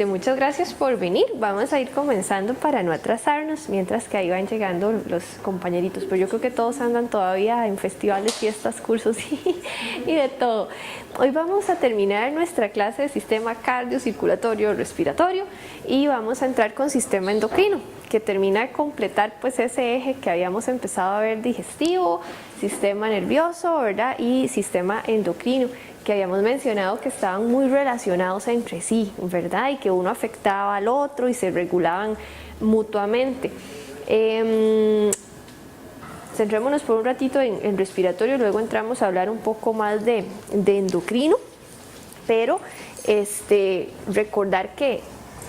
Muchas gracias por venir. Vamos a ir comenzando para no atrasarnos, mientras que ahí van llegando los compañeritos. Pero yo creo que todos andan todavía en festivales, fiestas, cursos y de todo. Hoy vamos a terminar nuestra clase de sistema cardiocirculatorio respiratorio y vamos a entrar con sistema endocrino, que termina de completar pues ese eje que habíamos empezado a ver: digestivo, sistema nervioso, ¿verdad? Y sistema endocrino, que habíamos mencionado que estaban muy relacionados entre sí, ¿verdad? Y que uno afectaba al otro y se regulaban mutuamente. Centrémonos por un ratito en respiratorio, luego entramos a hablar un poco más de endocrino, pero recordar que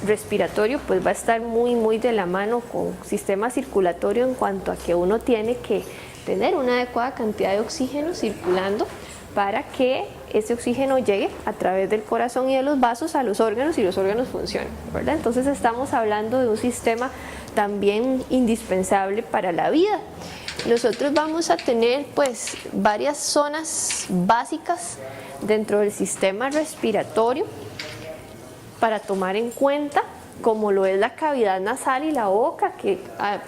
respiratorio pues va a estar muy de la mano con sistema circulatorio, en cuanto a que uno tiene que tener una adecuada cantidad de oxígeno circulando para que ese oxígeno llegue a través del corazón y de los vasos a los órganos y los órganos funcionen, ¿verdad? Entonces estamos hablando de un sistema también indispensable para la vida. Nosotros vamos a tener pues varias zonas básicas dentro del sistema respiratorio para tomar en cuenta, como lo es la cavidad nasal y la boca, que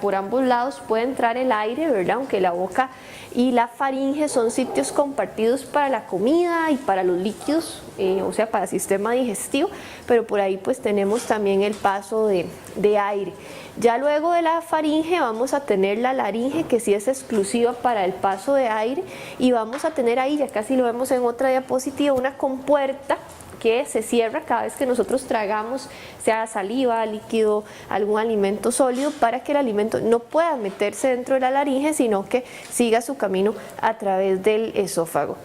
por ambos lados puede entrar el aire, ¿verdad? Aunque la boca y la faringe son sitios compartidos para la comida y para los líquidos, o sea, para el sistema digestivo, pero por ahí pues tenemos también el paso de aire. Ya luego de la faringe vamos a tener la laringe, que sí es exclusiva para el paso de aire, y vamos a tener ahí, ya casi lo vemos en otra diapositiva, una compuerta que se cierra cada vez que nosotros tragamos, sea saliva, líquido, algún alimento sólido, para que el alimento no pueda meterse dentro de la laringe, sino que siga su camino a través del esófago.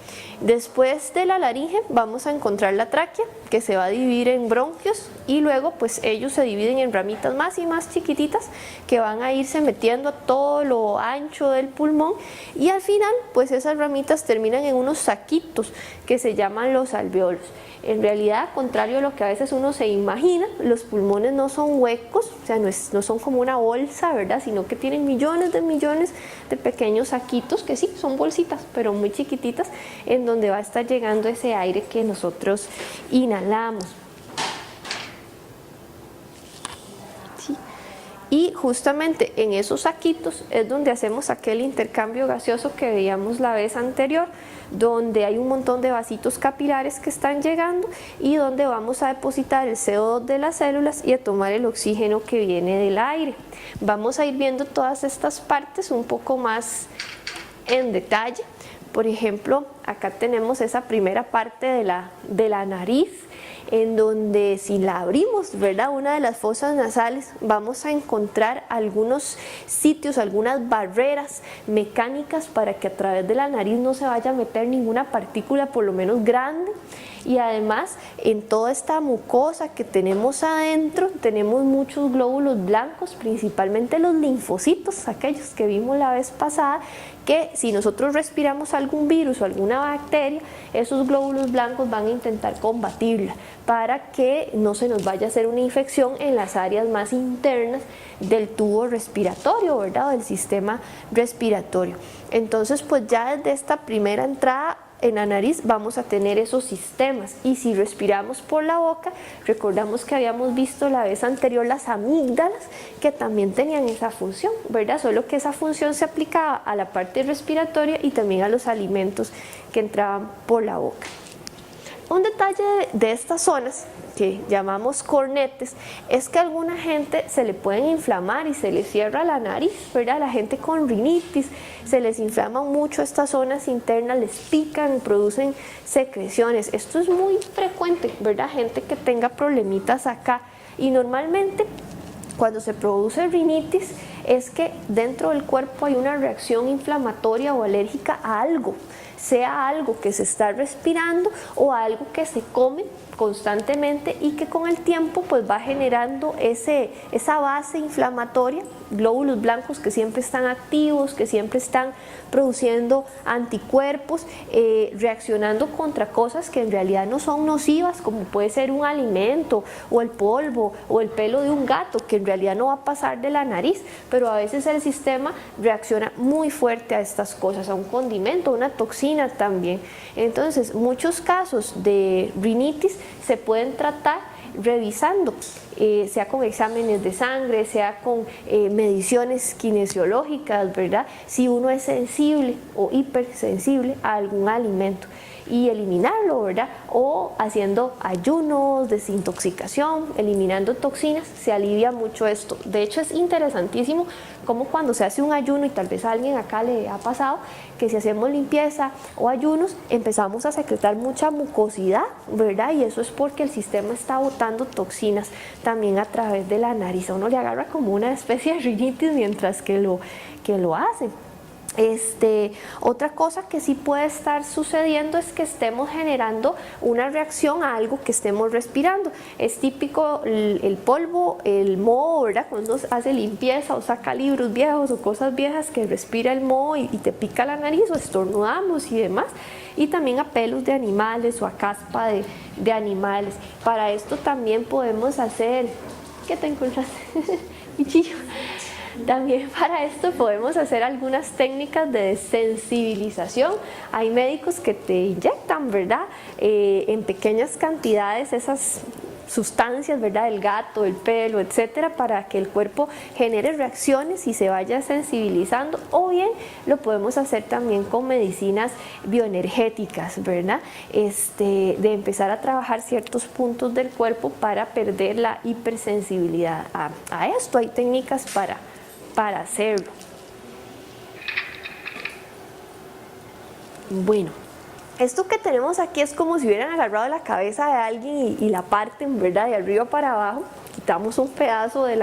Después de la laringe vamos a encontrar la tráquea, que se va a dividir en bronquios, y luego pues ellos se dividen en ramitas más y más chiquititas que van a irse metiendo a todo lo ancho del pulmón, y al final pues esas ramitas terminan en unos saquitos que se llaman los alveolos. En realidad, contrario a lo que a veces uno se imagina, los pulmones no son huecos, o sea, no son como una bolsa, ¿verdad? Sino que tienen millones de pequeños saquitos, que sí, son bolsitas, pero muy chiquititas, en donde va a estar llegando ese aire que nosotros inhalamos. Sí. Y justamente en esos saquitos es donde hacemos aquel intercambio gaseoso que veíamos la vez anterior, donde hay un montón de vasitos capilares que están llegando y donde vamos a depositar el CO2 de las células y a tomar el oxígeno que viene del aire. Vamos a ir viendo todas estas partes un poco más en detalle. Por ejemplo, acá tenemos esa primera parte de la nariz, en donde si la abrimos, ¿verdad?, una de las fosas nasales, vamos a encontrar algunos sitios, algunas barreras mecánicas para que a través de la nariz no se vaya a meter ninguna partícula, por lo menos grande. Y además, en toda esta mucosa que tenemos adentro, tenemos muchos glóbulos blancos, principalmente los linfocitos, aquellos que vimos la vez pasada, que si nosotros respiramos algún virus o alguna bacteria, esos glóbulos blancos van a intentar combatirla para que no se nos vaya a hacer una infección en las áreas más internas del tubo respiratorio, ¿verdad?, o del sistema respiratorio. Entonces, pues ya desde esta primera entrada en la nariz vamos a tener esos sistemas, y si respiramos por la boca, recordamos que habíamos visto la vez anterior las amígdalas, que también tenían esa función, ¿verdad? Solo que esa función se aplicaba a la parte respiratoria y también a los alimentos que entraban por la boca. Un detalle de estas zonas que llamamos cornetes es que a alguna gente se le pueden inflamar y se le cierra la nariz, ¿verdad? La gente con rinitis se les inflaman mucho estas zonas internas, les pican, producen secreciones. Esto es muy frecuente, ¿verdad? Gente que tenga problemitas acá, y normalmente cuando se produce rinitis es que dentro del cuerpo hay una reacción inflamatoria o alérgica a algo, sea algo que se está respirando o algo que se come constantemente, y que con el tiempo pues va generando esa base inflamatoria, glóbulos blancos que siempre están activos, que siempre están produciendo anticuerpos, reaccionando contra cosas que en realidad no son nocivas, como puede ser un alimento o el polvo o el pelo de un gato, que en realidad no va a pasar de la nariz, pero a veces el sistema reacciona muy fuerte a estas cosas, a un condimento, a una toxina también. Entonces, muchos casos de rinitis se pueden tratar revisando, sea con exámenes de sangre, sea con mediciones kinesiológicas, ¿verdad? Si uno es sensible o hipersensible a algún alimento y eliminarlo, ¿verdad? O haciendo ayunos, desintoxicación, eliminando toxinas, se alivia mucho esto. De hecho, es interesantísimo como cuando se hace un ayuno, y tal vez a alguien acá le ha pasado, que si hacemos limpieza o ayunos, empezamos a secretar mucha mucosidad, ¿verdad? Y eso es porque el sistema está botando toxinas también a través de la nariz. A uno le agarra como una especie de rinitis mientras que lo hace. Otra cosa que sí puede estar sucediendo es que estemos generando una reacción a algo que estemos respirando. Es típico el polvo, el moho, ¿verdad? Cuando uno hace limpieza o saca libros viejos o cosas viejas, que respira el moho y te pica la nariz, o estornudamos y demás. Y también a pelos de animales o a caspa de animales. Para esto también podemos hacer... ¿Qué te encontraste? Bichillo. También para esto podemos hacer algunas técnicas de desensibilización. Hay médicos que te inyectan, ¿verdad? En pequeñas cantidades esas sustancias, ¿verdad? El gato, el pelo, etcétera, para que el cuerpo genere reacciones y se vaya sensibilizando. O bien lo podemos hacer también con medicinas bioenergéticas, ¿verdad? De empezar a trabajar ciertos puntos del cuerpo para perder la hipersensibilidad a esto. Hay técnicas para hacerlo. Bueno, esto que tenemos aquí es como si hubieran agarrado la cabeza de alguien y la parten, ¿verdad? De arriba para abajo. Quitamos un pedazo de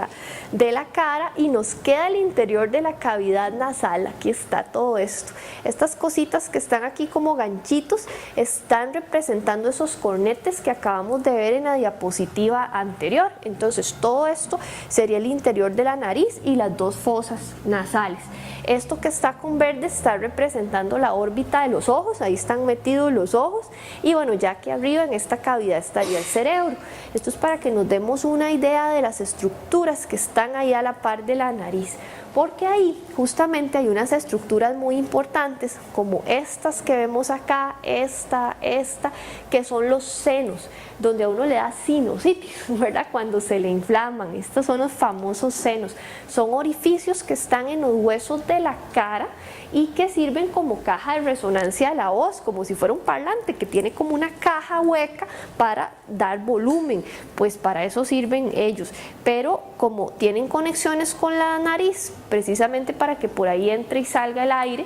la cara y nos queda el interior de la cavidad nasal. Aquí está todo esto. Estas cositas que están aquí como ganchitos están representando esos cornetes que acabamos de ver en la diapositiva anterior. Entonces todo esto sería el interior de la nariz y las dos fosas nasales. Esto que está con verde está representando la órbita de los ojos, ahí están metidos los ojos, y bueno, ya que arriba en esta cavidad estaría el cerebro. Esto es para que nos demos una idea de las estructuras que están ahí a la par de la nariz, porque ahí justamente hay unas estructuras muy importantes como estas que vemos acá, esta, que son los senos, donde a uno le da sinusitis, ¿verdad? Cuando se le inflaman. Estos son los famosos senos. Son orificios que están en los huesos de la cara y que sirven como caja de resonancia de la voz, como si fuera un parlante que tiene como una caja hueca para dar volumen. Pues para eso sirven ellos, pero como tienen conexiones con la nariz, precisamente para que por ahí entre y salga el aire,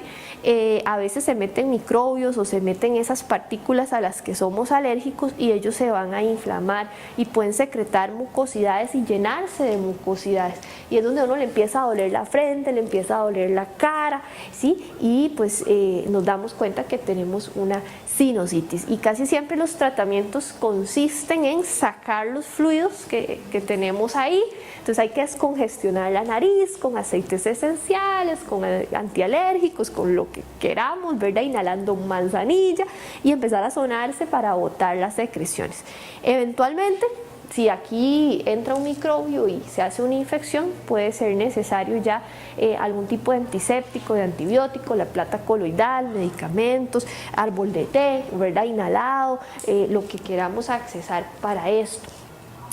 a veces se meten microbios o se meten esas partículas a las que somos alérgicos y ellos se van a inflamar y pueden secretar mucosidades y llenarse de mucosidades, y es donde a uno le empieza a doler la frente, le empieza a doler la cara, ¿sí? Y pues nos damos cuenta que tenemos una sinusitis, y casi siempre los tratamientos consisten en sacar los fluidos que tenemos ahí. Entonces hay que descongestionar la nariz con aceites esenciales, con antialérgicos, con lo que queramos, ¿verdad? Inhalando manzanilla y empezar a sonarse para botar las secreciones. Eventualmente, si aquí entra un microbio y se hace una infección, puede ser necesario ya algún tipo de antiséptico, de antibiótico, la plata coloidal, medicamentos, árbol de té, ¿verdad? Inhalado, lo que queramos accesar para esto.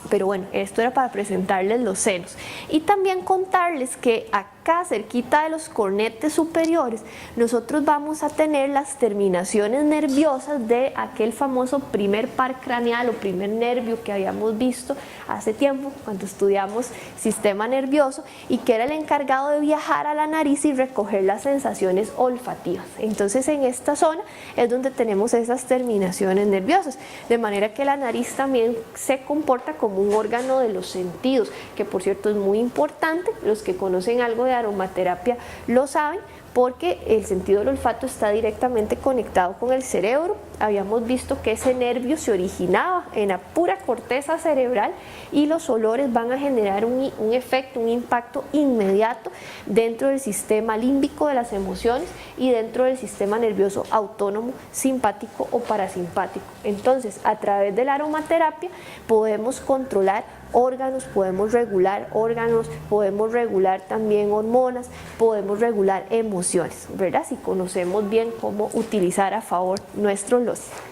Pero bueno, esto era para presentarles los senos y también contarles que acá cerquita de los cornetes superiores nosotros vamos a tener las terminaciones nerviosas de aquel famoso primer par craneal o primer nervio que habíamos visto hace tiempo cuando estudiamos sistema nervioso, y que era el encargado de viajar a la nariz y recoger las sensaciones olfativas. Entonces en esta zona es donde tenemos esas terminaciones nerviosas, de manera que la nariz también se comporta como un órgano de los sentidos, que por cierto es muy importante. Los que conocen algo de aromaterapia lo saben, porque el sentido del olfato está directamente conectado con el cerebro. Habíamos visto que ese nervio se originaba en la pura corteza cerebral y los olores van a generar un efecto, un impacto inmediato dentro del sistema límbico de las emociones y dentro del sistema nervioso autónomo, simpático o parasimpático. Entonces, a través de la aromaterapia podemos controlar órganos, podemos regular órganos, podemos regular también hormonas, podemos regular emociones, ¿verdad? Si conocemos bien cómo utilizar a favor nuestros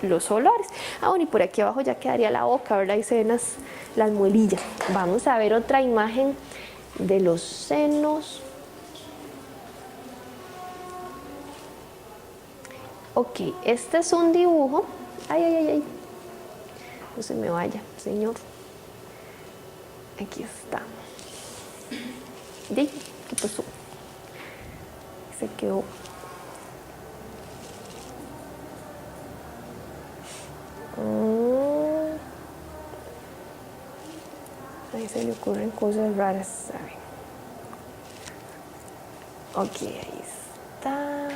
los olores. Bueno, y por aquí abajo ya quedaría la boca, ¿verdad? Ahí se ven las muelillas. Vamos a ver otra imagen de los senos. Ok, este es un dibujo. Ay, ay, ay, ay. No se me vaya, señor. Aquí está. ¿Qué pasó? Se quedó. Ahí se le ocurren cosas raras, ¿saben? Ok, ahí está.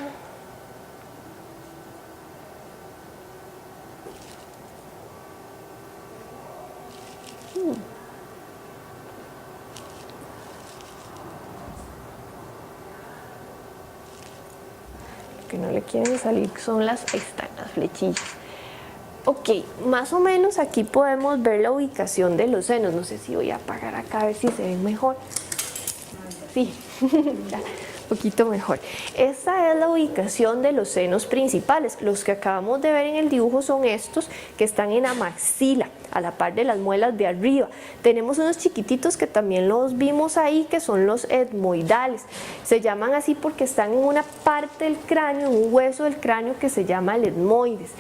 Lo que no le quieren salir son ahí están las flechillas. Ok, más o menos aquí podemos ver la ubicación de los senos. No sé si voy a apagar acá a ver si se ven mejor. Sí, ya, un poquito mejor. Esta es la ubicación de los senos principales. Los que acabamos de ver en el dibujo son estos que están en la maxila, a la par de las muelas de arriba. Tenemos unos chiquititos que también los vimos ahí, que son los etmoidales. Se llaman así porque están en una parte del cráneo, en un hueso del cráneo que se llama el etmoides.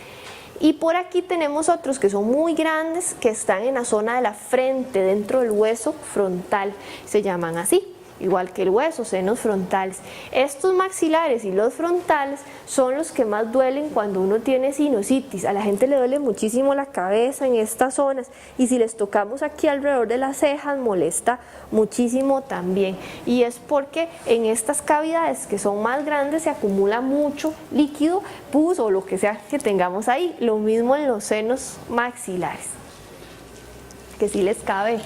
Y por aquí tenemos otros que son muy grandes, que están en la zona de la frente, dentro del hueso frontal. Se llaman así, igual que el hueso, senos frontales. Estos maxilares y los frontales son los que más duelen cuando uno tiene sinusitis. A la gente le duele muchísimo la cabeza en estas zonas, y si les tocamos aquí alrededor de las cejas molesta muchísimo también, y es porque en estas cavidades que son más grandes se acumula mucho líquido, pus o lo que sea que tengamos ahí. Lo mismo en los senos maxilares, que sí les cabe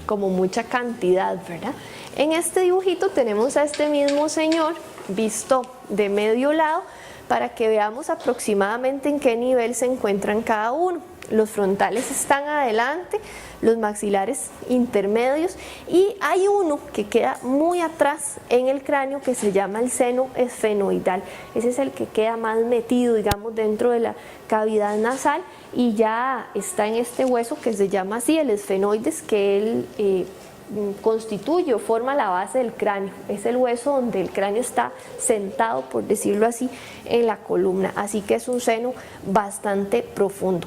como mucha cantidad, ¿verdad? En este dibujito tenemos a este mismo señor visto de medio lado para que veamos aproximadamente en qué nivel se encuentran cada uno. Los frontales están adelante, los maxilares intermedios, y hay uno que queda muy atrás en el cráneo que se llama el seno esfenoidal. Ese es el que queda más metido, digamos, dentro de la cavidad nasal, y ya está en este hueso que se llama así, el esfenoides, que él constituye o forma la base del cráneo. Es el hueso donde el cráneo está sentado, por decirlo así, en la columna. Así que es un seno bastante profundo.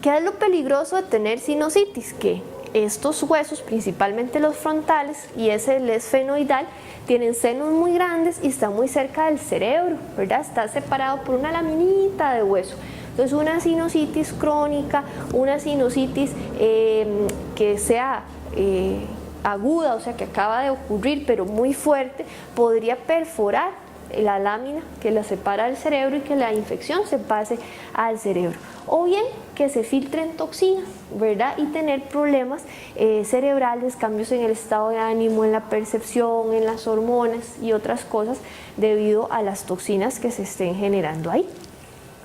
¿Qué es lo peligroso de tener sinusitis? Que estos huesos, principalmente los frontales y ese el esfenoidal, tienen senos muy grandes y están muy cerca del cerebro, ¿verdad? Está separado por una laminita de hueso. Entonces una sinusitis crónica, una sinusitis que sea aguda, o sea que acaba de ocurrir pero muy fuerte, podría perforar la lámina que la separa del cerebro y que la infección se pase al cerebro, o bien que se filtren toxinas, ¿verdad? Y tener problemas cerebrales, cambios en el estado de ánimo, en la percepción, en las hormonas y otras cosas debido a las toxinas que se estén generando ahí.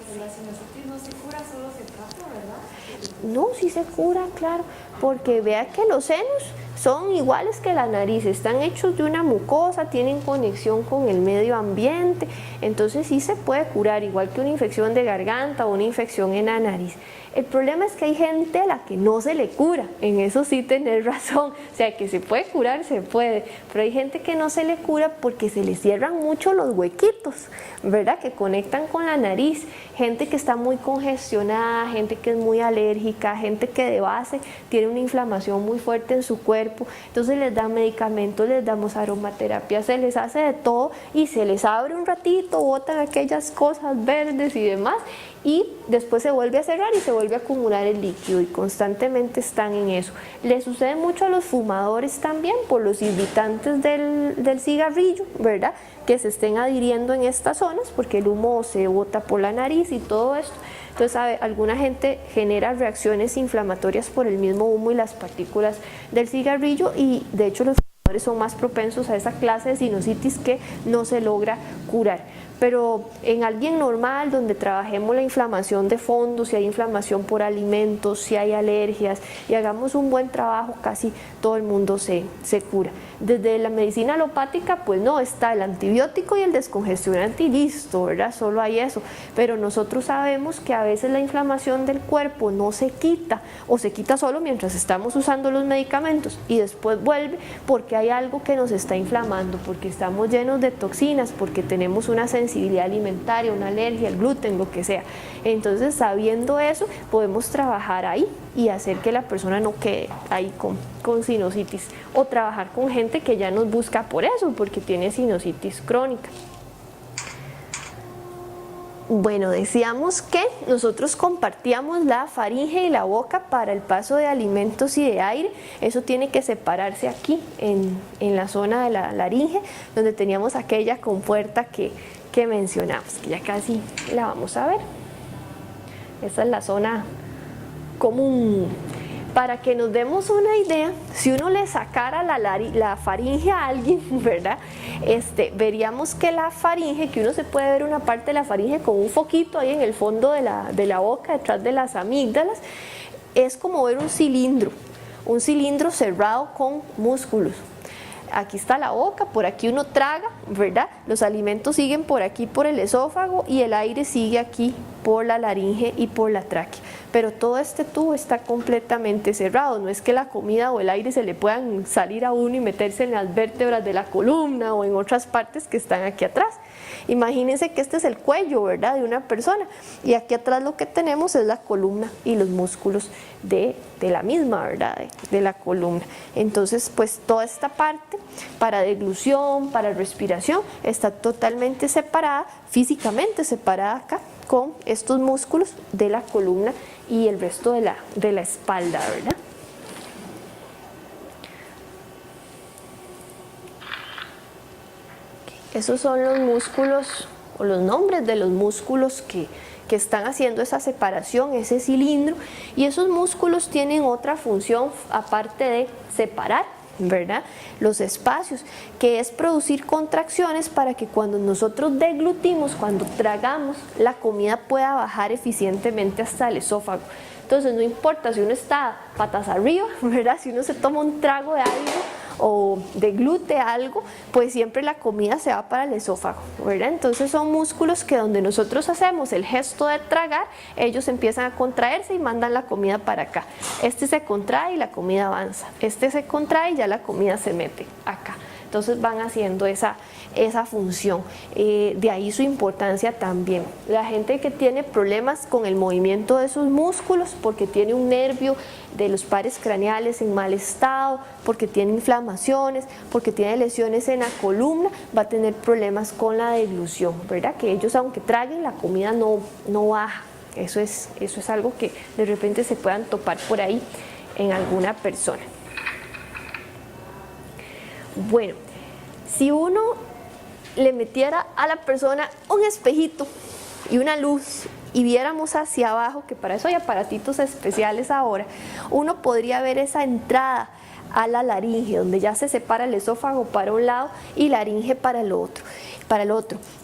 Pero la sinusitis no se cura, solo se trata, ¿verdad? No, sí se cura, claro, porque vea que los senos son iguales que la nariz, están hechos de una mucosa, tienen conexión con el medio ambiente, entonces sí se puede curar, igual que una infección de garganta o una infección en la nariz. El problema es que hay gente a la que no se le cura, en eso sí tenés razón, o sea que se puede curar, se puede, pero hay gente que no se le cura porque se le cierran mucho los huequitos, ¿verdad? Que conectan con la nariz, gente que está muy congestionada, gente que es muy alérgica, gente que de base tiene una inflamación muy fuerte en su cuerpo, entonces les dan medicamentos, les damos aromaterapia, se les hace de todo y se les abre un ratito, botan aquellas cosas verdes y demás, y después se vuelve a cerrar y se vuelve a acumular el líquido, y constantemente están en eso. Le sucede mucho a los fumadores también por los irritantes del cigarrillo, ¿verdad? Que se estén adhiriendo en estas zonas porque el humo se bota por la nariz y todo esto. Entonces, alguna gente genera reacciones inflamatorias por el mismo humo y las partículas del cigarrillo, y de hecho los fumadores son más propensos a esa clase de sinusitis que no se logra curar. pero en alguien normal, donde trabajemos la inflamación de fondo, si hay inflamación por alimentos, si hay alergias, y hagamos un buen trabajo, casi todo el mundo se cura. Desde la medicina alopática, pues no, está el antibiótico y el descongestionante y listo, ¿verdad? Solo hay eso. Pero nosotros sabemos que a veces la inflamación del cuerpo no se quita, o se quita solo mientras estamos usando los medicamentos y después vuelve porque hay algo que nos está inflamando, porque estamos llenos de toxinas, porque tenemos una sensibilidad alimentaria, una alergia al gluten, lo que sea. Entonces, sabiendo eso, podemos trabajar ahí y hacer que la persona no quede ahí con sinusitis, o trabajar con gente que ya nos busca por eso, porque tiene sinusitis crónica. Bueno, decíamos que nosotros compartíamos la faringe y la boca para el paso de alimentos y de aire. Eso tiene que separarse aquí, en la zona de la laringe, donde teníamos aquella compuerta que mencionamos, que ya casi la vamos a ver. Esa es la zona común. Para que nos demos una idea, si uno le sacara la faringe a alguien, ¿verdad? Veríamos que la faringe, que uno se puede ver una parte de la faringe con un foquito ahí en el fondo de la boca, detrás de las amígdalas, es como ver un cilindro cerrado con músculos. Aquí está la boca, por aquí uno traga, ¿verdad? Los alimentos siguen por aquí por el esófago y el aire sigue aquí por la laringe y por la tráquea. Pero todo este tubo está completamente cerrado, no es que la comida o el aire se le puedan salir a uno y meterse en las vértebras de la columna o en otras partes que están aquí atrás. Imagínense que este es el cuello, ¿verdad?, de una persona, y aquí atrás lo que tenemos es la columna y los músculos de la misma, ¿verdad?, de la columna. Entonces, pues toda esta parte para deglución, para respiración, está totalmente separada, físicamente separada acá, con estos músculos de la columna y el resto de la espalda, ¿verdad? Esos son los músculos o los nombres de los músculos que están haciendo esa separación, ese cilindro, y esos músculos tienen otra función aparte de separar, ¿verdad?, los espacios, que es producir contracciones para que cuando nosotros deglutimos, cuando tragamos, la comida pueda bajar eficientemente hasta el esófago. Entonces no importa si uno está patas arriba, ¿verdad?, si uno se toma un trago de algo o deglute algo, pues siempre la comida se va para el esófago, ¿verdad? Entonces son músculos que donde nosotros hacemos el gesto de tragar, ellos empiezan a contraerse y mandan la comida para acá. Este se contrae y la comida avanza, este se contrae y ya la comida se mete acá. Entonces van haciendo esa función, de ahí su importancia también. La gente que tiene problemas con el movimiento de sus músculos, porque tiene un nervio de los pares craneales en mal estado, porque tiene inflamaciones, porque tiene lesiones en la columna, va a tener problemas con la deglución, ¿verdad? Que ellos, aunque traguen, la comida no baja. Eso es algo que de repente se puedan topar por ahí en alguna persona. Bueno, si uno le metiera a la persona un espejito y una luz y viéramos hacia abajo, que para eso hay aparatitos especiales ahora, uno podría ver esa entrada a la laringe, donde ya se separa el esófago para un lado y laringe para el otro.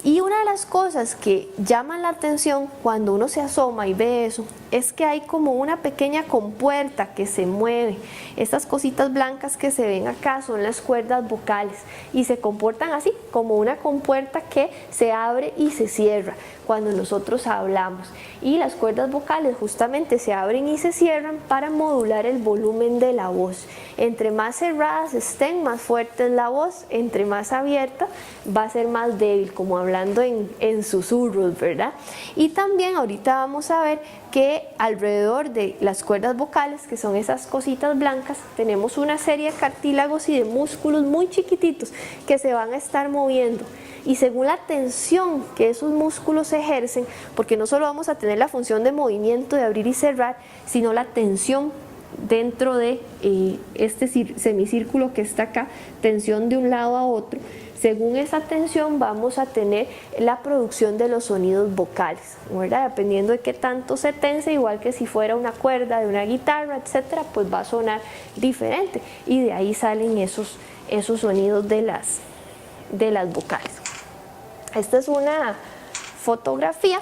Y una de las cosas que llaman la atención cuando uno se asoma y ve eso, es que hay como una pequeña compuerta que se mueve. Estas cositas blancas que se ven acá son las cuerdas vocales y se comportan así, como una compuerta que se abre y se cierra cuando nosotros hablamos. Y las cuerdas vocales justamente se abren y se cierran para modular el volumen de la voz. Entre más cerradas estén, más fuerte es la voz; entre más abierta, va a ser más débil, como hablando en susurros, ¿verdad? Y también ahorita vamos a ver que alrededor de las cuerdas vocales, que son esas cositas blancas, tenemos una serie de cartílagos y de músculos muy chiquititos que se van a estar moviendo. Y según la tensión que esos músculos ejercen, porque no solo vamos a tener la función de movimiento, de abrir y cerrar, sino la tensión dentro de este semicírculo que está acá, tensión de un lado a otro. Según esa tensión vamos a tener la producción de los sonidos vocales, ¿verdad? Dependiendo de qué tanto se tense, igual que si fuera una cuerda de una guitarra, etcétera, pues va a sonar diferente, y de ahí salen esos sonidos de las vocales. Esta es una fotografía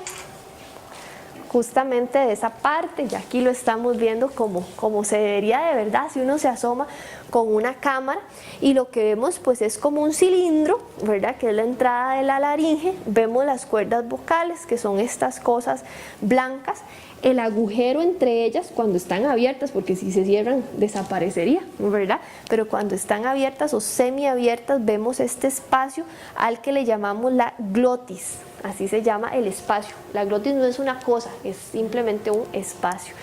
justamente de esa parte, y aquí lo estamos viendo como se vería de verdad si uno se asoma con una cámara, y lo que vemos pues es como un cilindro, ¿verdad?, que es la entrada de la laringe. Vemos las cuerdas vocales, que son estas cosas blancas, el agujero entre ellas cuando están abiertas, porque si se cierran desaparecería, ¿verdad? Pero cuando están abiertas o semiabiertas vemos este espacio al que le llamamos la glotis, así se llama el espacio. La glotis no es una cosa, es simplemente un espacio.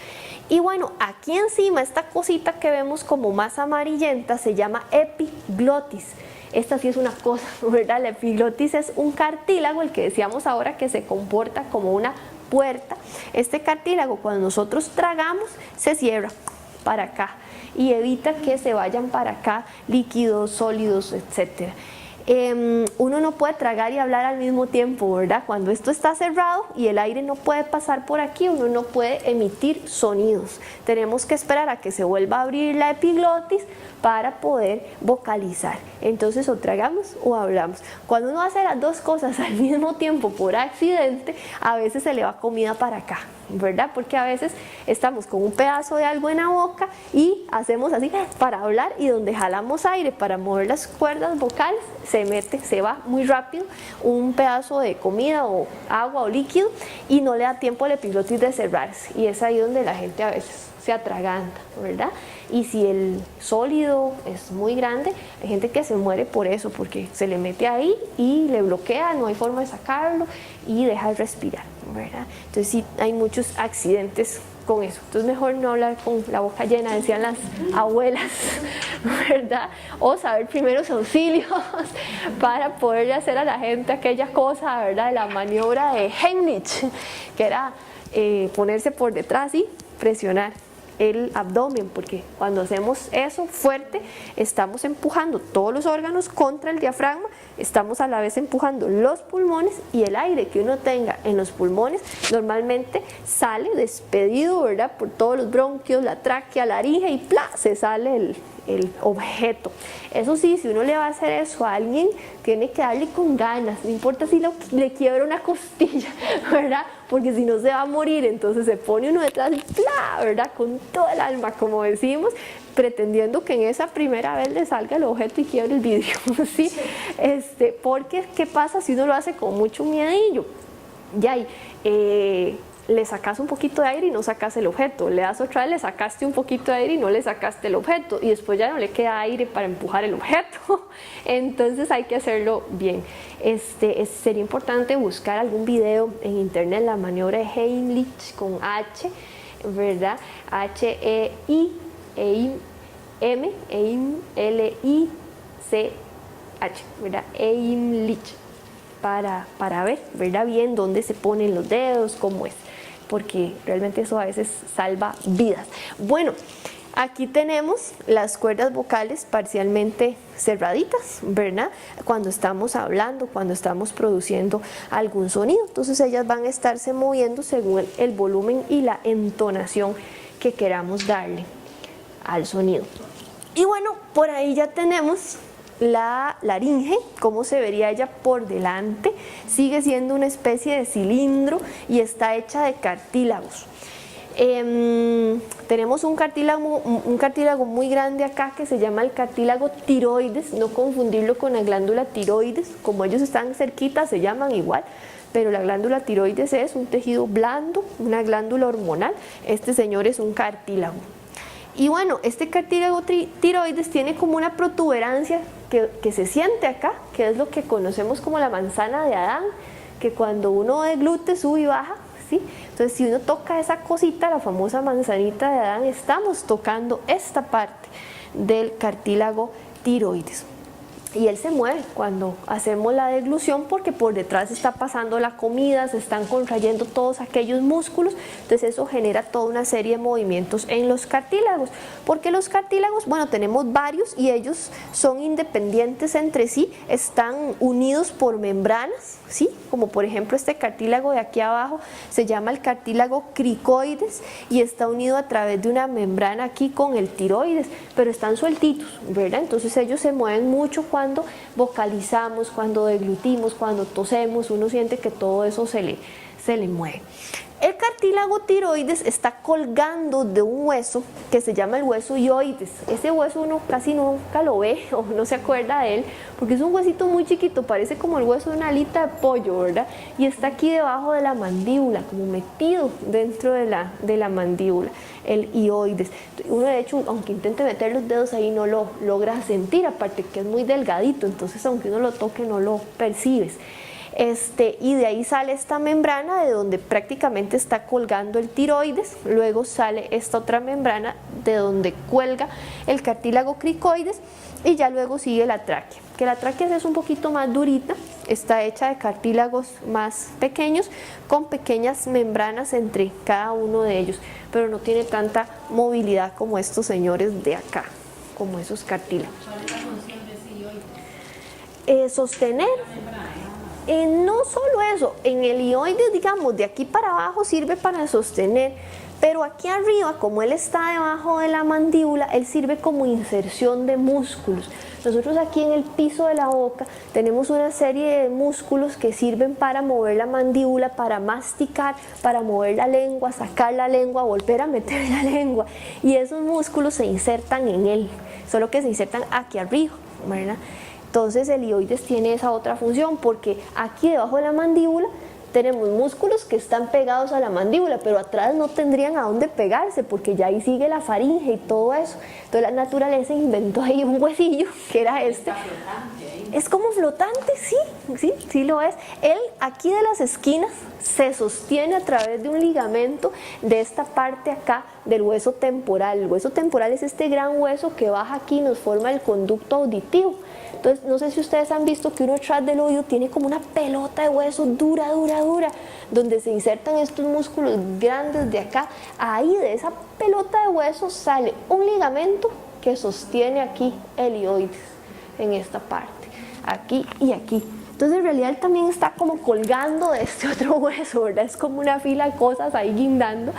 Y bueno, aquí encima esta cosita que vemos como más amarillenta se llama epiglotis. Esta sí es una cosa, ¿verdad? La epiglotis es un cartílago, el que decíamos ahora, que se comporta como una puerta. Este cartílago, cuando nosotros tragamos, se cierra para acá y evita que se vayan para acá líquidos, sólidos, etcétera. Uno no puede tragar y hablar al mismo tiempo, ¿verdad? Cuando esto está cerrado y el aire no puede pasar por aquí, uno no puede emitir sonidos. Tenemos que esperar a que se vuelva a abrir la epiglotis para poder vocalizar. Entonces, o tragamos o hablamos. Cuando uno hace las dos cosas al mismo tiempo por accidente, a veces se le va comida para acá, ¿verdad? Porque a veces estamos con un pedazo de algo en la boca y hacemos así para hablar, y donde jalamos aire para mover las cuerdas vocales, se va muy rápido un pedazo de comida o agua o líquido, y no le da tiempo a la epiglotis de cerrarse, y es ahí donde la gente a veces se atraganta, ¿verdad? Y si el sólido es muy grande, hay gente que se muere por eso, porque se le mete ahí y le bloquea, no hay forma de sacarlo y deja de respirar, ¿verdad? Entonces sí, hay muchos accidentes con eso. Entonces mejor no hablar con la boca llena, decían las abuelas, ¿verdad? O saber primeros auxilios para poderle hacer a la gente aquella cosa, ¿verdad?, de la maniobra de Heimlich, que era ponerse por detrás y presionar el abdomen, porque cuando hacemos eso fuerte estamos empujando todos los órganos contra el diafragma, estamos a la vez empujando los pulmones, y el aire que uno tenga en los pulmones normalmente sale despedido, ¿verdad?, por todos los bronquios, la tráquea, la laringe, y ¡plá!, se sale el objeto. Eso sí, si uno le va a hacer eso a alguien, tiene que darle con ganas, no importa si le quiebra una costilla, ¿verdad?, porque si no se va a morir. Entonces se pone uno detrás y ¡plá!, ¿verdad?, con todo el alma, como decimos, pretendiendo que en esa primera vez le salga el objeto y quiebre el vidrio, ¿sí? Porque ¿qué pasa si uno lo hace con mucho miedillo? Ya, le sacas un poquito de aire y no sacas el objeto, le das otra vez, le sacaste un poquito de aire y no le sacaste el objeto, y después ya no le queda aire para empujar el objeto. Entonces hay que hacerlo bien. Sería importante buscar algún video en internet, la maniobra de Heimlich con H, ¿verdad? Heimlich, ¿verdad? Heimlich, para ver, ¿verdad?, bien dónde se ponen los dedos, cómo es, porque realmente eso a veces salva vidas. Bueno, aquí tenemos las cuerdas vocales parcialmente cerraditas, ¿verdad?, cuando estamos hablando, cuando estamos produciendo algún sonido. Entonces ellas van a estarse moviendo según el volumen y la entonación que queramos darle al sonido. Y bueno, por ahí ya tenemos la laringe, cómo se vería ella por delante. Sigue siendo una especie de cilindro y está hecha de cartílagos. Tenemos un cartílago muy grande acá que se llama el cartílago tiroides, no confundirlo con la glándula tiroides, como ellos están cerquitas se llaman igual, pero la glándula tiroides es un tejido blando, una glándula hormonal. Este señor es un cartílago. Y bueno, este cartílago tiroides tiene como una protuberancia que se siente acá, que es lo que conocemos como la manzana de Adán, que cuando uno deglute sube y baja, ¿sí? Entonces si uno toca esa cosita, la famosa manzanita de Adán, estamos tocando esta parte del cartílago tiroides. Y él se mueve cuando hacemos la deglución, porque por detrás está pasando la comida, se están contrayendo todos aquellos músculos, entonces eso genera toda una serie de movimientos en los cartílagos, porque los cartílagos, bueno, tenemos varios y ellos son independientes entre sí, están unidos por membranas, ¿sí? Como por ejemplo este cartílago de aquí abajo se llama el cartílago cricoides y está unido a través de una membrana aquí con el tiroides, pero están sueltitos, ¿verdad? Entonces ellos se mueven mucho cuando cuando vocalizamos, cuando deglutimos, cuando tosemos, uno siente que todo eso se le mueve. El cartílago tiroides está colgando de un hueso que se llama el hueso hioides. Ese hueso uno casi nunca lo ve o no se acuerda de él porque es un huesito muy chiquito, parece como el hueso de una alita de pollo, ¿verdad? Y está aquí debajo de la mandíbula, como metido dentro de la mandíbula, el hioides. Uno de hecho, aunque intente meter los dedos ahí, no lo logra sentir, aparte que es muy delgadito, entonces aunque uno lo toque no lo percibes. Y de ahí sale esta membrana de donde prácticamente está colgando el tiroides, luego sale esta otra membrana de donde cuelga el cartílago cricoides y ya luego sigue la tráquea, que la tráquea es un poquito más durita, está hecha de cartílagos más pequeños con pequeñas membranas entre cada uno de ellos, pero no tiene tanta movilidad como estos señores de acá, como esos cartílagos. ¿Cuál es la función de ese hioide? Sostener. No solo eso, en el hioides, digamos, de aquí para abajo sirve para sostener, pero aquí arriba, como él está debajo de la mandíbula, él sirve como inserción de músculos. Nosotros aquí en el piso de la boca tenemos una serie de músculos que sirven para mover la mandíbula, para masticar, para mover la lengua, sacar la lengua, volver a meter la lengua. Y esos músculos se insertan en él, solo que se insertan aquí arriba, ¿verdad? Entonces el hioides tiene esa otra función porque aquí debajo de la mandíbula tenemos músculos que están pegados a la mandíbula, pero atrás no tendrían a dónde pegarse porque ya ahí sigue la faringe y todo eso. Entonces la naturaleza inventó ahí un huesillo que era este. Es como flotante, sí lo es. Él aquí de las esquinas se sostiene a través de un ligamento de esta parte acá del hueso temporal. El hueso temporal es este gran hueso que baja aquí y nos forma el conducto auditivo. Entonces, no sé si ustedes han visto que uno atrás del oído tiene como una pelota de hueso dura, donde se insertan estos músculos grandes de acá. Ahí de esa pelota de hueso sale un ligamento que sostiene aquí el hioides, en esta parte, aquí y aquí. Entonces en realidad él también está como colgando de este otro hueso, ¿verdad? Es como una fila de cosas ahí guindando.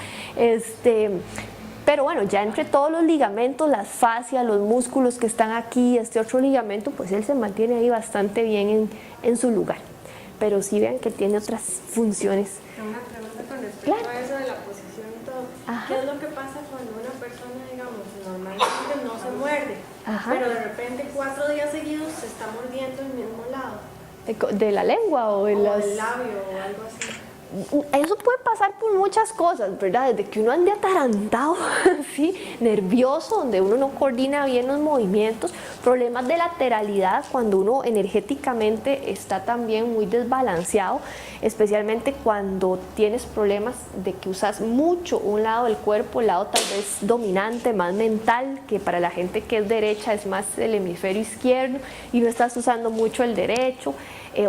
Pero bueno, ya entre todos los ligamentos, las fascias, los músculos que están aquí, este otro ligamento, pues él se mantiene ahí bastante bien en su lugar. Pero sí vean que tiene otras funciones. Una pregunta con respecto a eso de la posición y todo. Ajá. ¿Qué es lo que pasa cuando una persona, digamos, normalmente no se muerde, pero de repente 4 días seguidos se está mordiendo el mismo lado? ¿De la lengua o del labio o algo así? Eso puede pasar por muchas cosas, ¿verdad? Desde que uno ande atarantado, ¿sí? Nervioso, donde uno no coordina bien los movimientos, problemas de lateralidad, cuando uno energéticamente está también muy desbalanceado, especialmente cuando tienes problemas de que usas mucho un lado del cuerpo, el lado tal vez dominante, más mental, que para la gente que es derecha es más el hemisferio izquierdo y no estás usando mucho el derecho.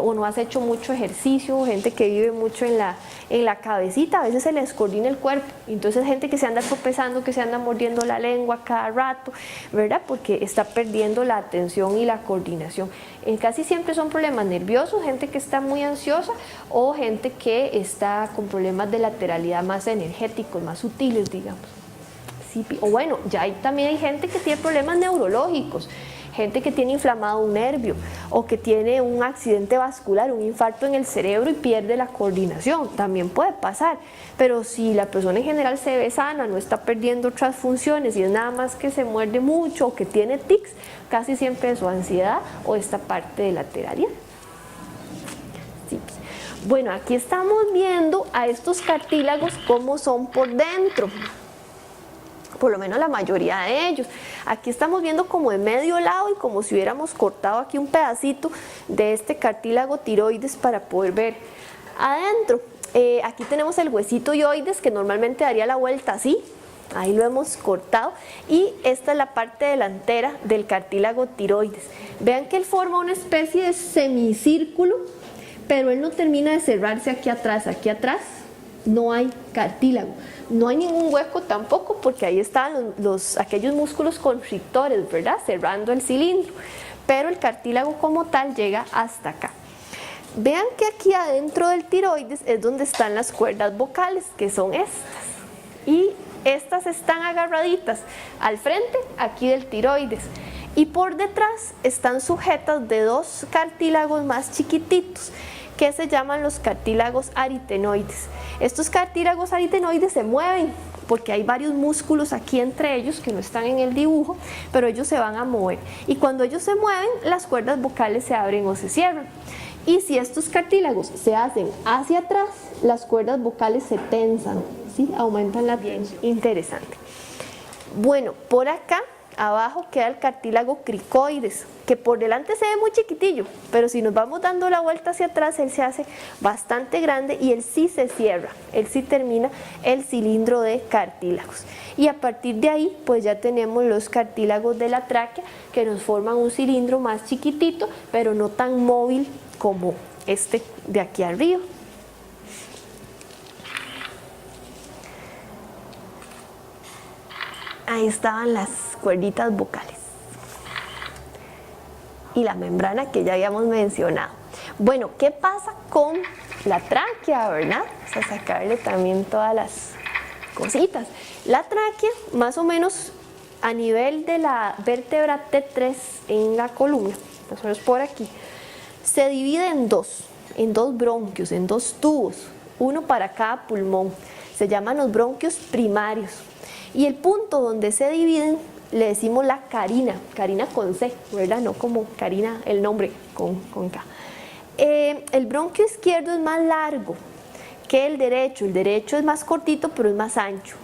O no has hecho mucho ejercicio, gente que vive mucho en la cabecita, a veces se les coordina el cuerpo, entonces gente que se anda tropezando, que se anda mordiendo la lengua cada rato, ¿verdad? Porque está perdiendo la atención y la coordinación. Casi siempre son problemas nerviosos, gente que está muy ansiosa o gente que está con problemas de lateralidad más energéticos, más sutiles, digamos. Sí, o bueno, también hay gente que tiene problemas neurológicos, gente que tiene inflamado un nervio o que tiene un accidente vascular, un infarto en el cerebro y pierde la coordinación, también puede pasar, pero si la persona en general se ve sana, no está perdiendo otras funciones y es nada más que se muerde mucho o que tiene tics, casi siempre es su ansiedad o esta parte de lateralidad. Sí. Bueno, aquí estamos viendo a estos cartílagos cómo son por dentro. Por lo menos la mayoría de ellos. Aquí estamos viendo como de medio lado y como si hubiéramos cortado aquí un pedacito de este cartílago tiroides para poder ver adentro. Aquí tenemos el huesito hioides que normalmente daría la vuelta así, ahí lo hemos cortado y esta es la parte delantera del cartílago tiroides. Vean que él forma una especie de semicírculo, pero él no termina de cerrarse aquí atrás no hay cartílago. No hay ningún hueco tampoco porque ahí están aquellos músculos constrictores, ¿verdad? Cerrando el cilindro. Pero el cartílago como tal llega hasta acá. Vean que aquí adentro del tiroides es donde están las cuerdas vocales, que son estas. Y estas están agarraditas al frente, aquí del tiroides. y por detrás están sujetas de dos cartílagos más chiquititos que se llaman los cartílagos aritenoides. Estos cartílagos aritenoides se mueven porque hay varios músculos aquí entre ellos que no están en el dibujo, pero ellos se van a mover. Y cuando ellos se mueven, las cuerdas vocales se abren o se cierran. Y si estos cartílagos se hacen hacia atrás, las cuerdas vocales se tensan, ¿sí? Aumentan la tensión. Interesante. Bueno, por acá abajo queda el cartílago cricoides, que por delante se ve muy chiquitillo, pero si nos vamos dando la vuelta hacia atrás, él se hace bastante grande y él sí se cierra, él sí termina el cilindro de cartílagos. Y a partir de ahí, pues ya tenemos los cartílagos de la tráquea, que nos forman un cilindro más chiquitito, pero no tan móvil como este de aquí arriba. Ahí estaban las cuerditas vocales y la membrana que ya habíamos mencionado. Bueno, ¿qué pasa con la tráquea, verdad? Vamos a sacarle también todas las cositas. La tráquea, más o menos a nivel de la vértebra T3 en la columna, más o menos por aquí, se divide en dos bronquios, en dos tubos, uno para cada pulmón. Se llaman los bronquios primarios. Y el punto donde se dividen le decimos la carina, carina con C, ¿verdad? No como Karina, el nombre con K. El bronquio izquierdo es más largo que el derecho es más cortito pero es más ancho,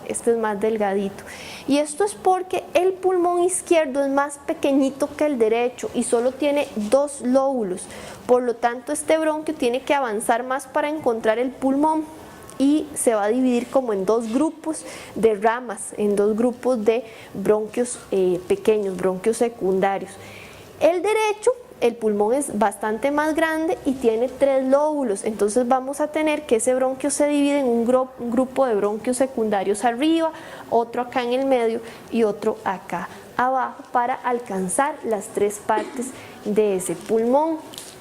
este es más delgadito. Y esto es porque el pulmón izquierdo es más pequeñito que el derecho y solo tiene dos lóbulos, por lo tanto este bronquio tiene que avanzar más para encontrar el pulmón. Y se va a dividir como en dos grupos de ramas, en dos grupos de bronquios pequeños, bronquios secundarios. El derecho, el pulmón es bastante más grande y tiene tres lóbulos, entonces vamos a tener que ese bronquio se divide en un grupo de bronquios secundarios arriba, otro acá en el medio y otro acá abajo para alcanzar las tres partes de ese pulmón.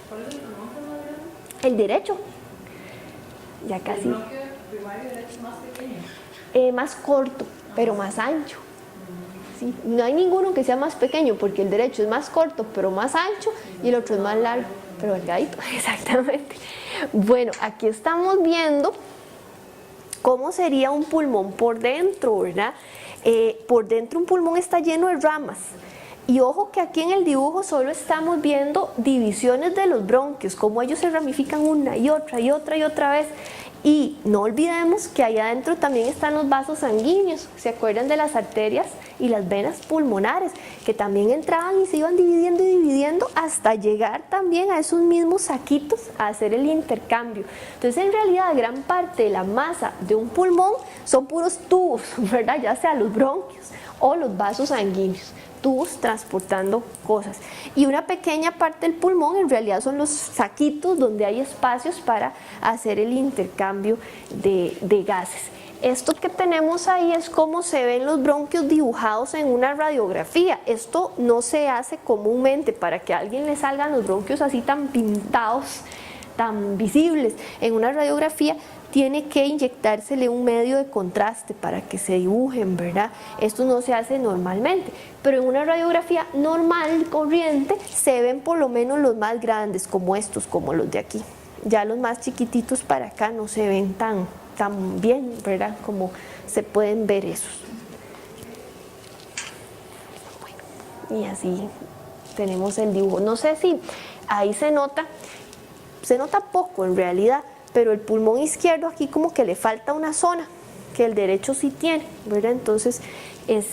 ¿Cuál es el pulmón que es más grande? El derecho. Ya casi. Primario derecho más pequeño. Más corto, pero más ancho. ¿Sí? No hay ninguno que sea más pequeño porque el derecho es más corto, pero más ancho, y el otro es más largo, pero delgadito. Exactamente. Bueno, aquí estamos viendo cómo sería un pulmón por dentro, ¿verdad? Por dentro un pulmón está lleno de ramas. Y ojo que aquí en el dibujo solo estamos viendo divisiones de los bronquios, cómo ellos se ramifican una y otra y otra y otra vez. Y no olvidemos que allá adentro también están los vasos sanguíneos, ¿se acuerdan de las arterias y las venas pulmonares? Que también entraban y se iban dividiendo y dividiendo hasta llegar también a esos mismos saquitos a hacer el intercambio. Entonces en realidad gran parte de la masa de un pulmón son puros tubos, ¿verdad? Ya sea los bronquios o los vasos sanguíneos. Tubos transportando cosas, y una pequeña parte del pulmón en realidad son los saquitos donde hay espacios para hacer el intercambio de gases. Esto que tenemos ahí es cómo se ven los bronquios dibujados en una radiografía. Esto no se hace comúnmente para que a alguien le salgan los bronquios así tan pintados, tan visibles. En una radiografía tiene que inyectársele un medio de contraste para que se dibujen, ¿verdad? Esto no se hace normalmente, pero en una radiografía normal, corriente, se ven por lo menos los más grandes, como estos, como los de aquí. Ya los más chiquititos para acá no se ven tan bien, ¿verdad? Como se pueden ver esos. Bueno, y así tenemos el dibujo. No sé si ahí se nota poco en realidad, pero el pulmón izquierdo aquí como que le falta una zona que el derecho sí tiene, ¿verdad? Entonces él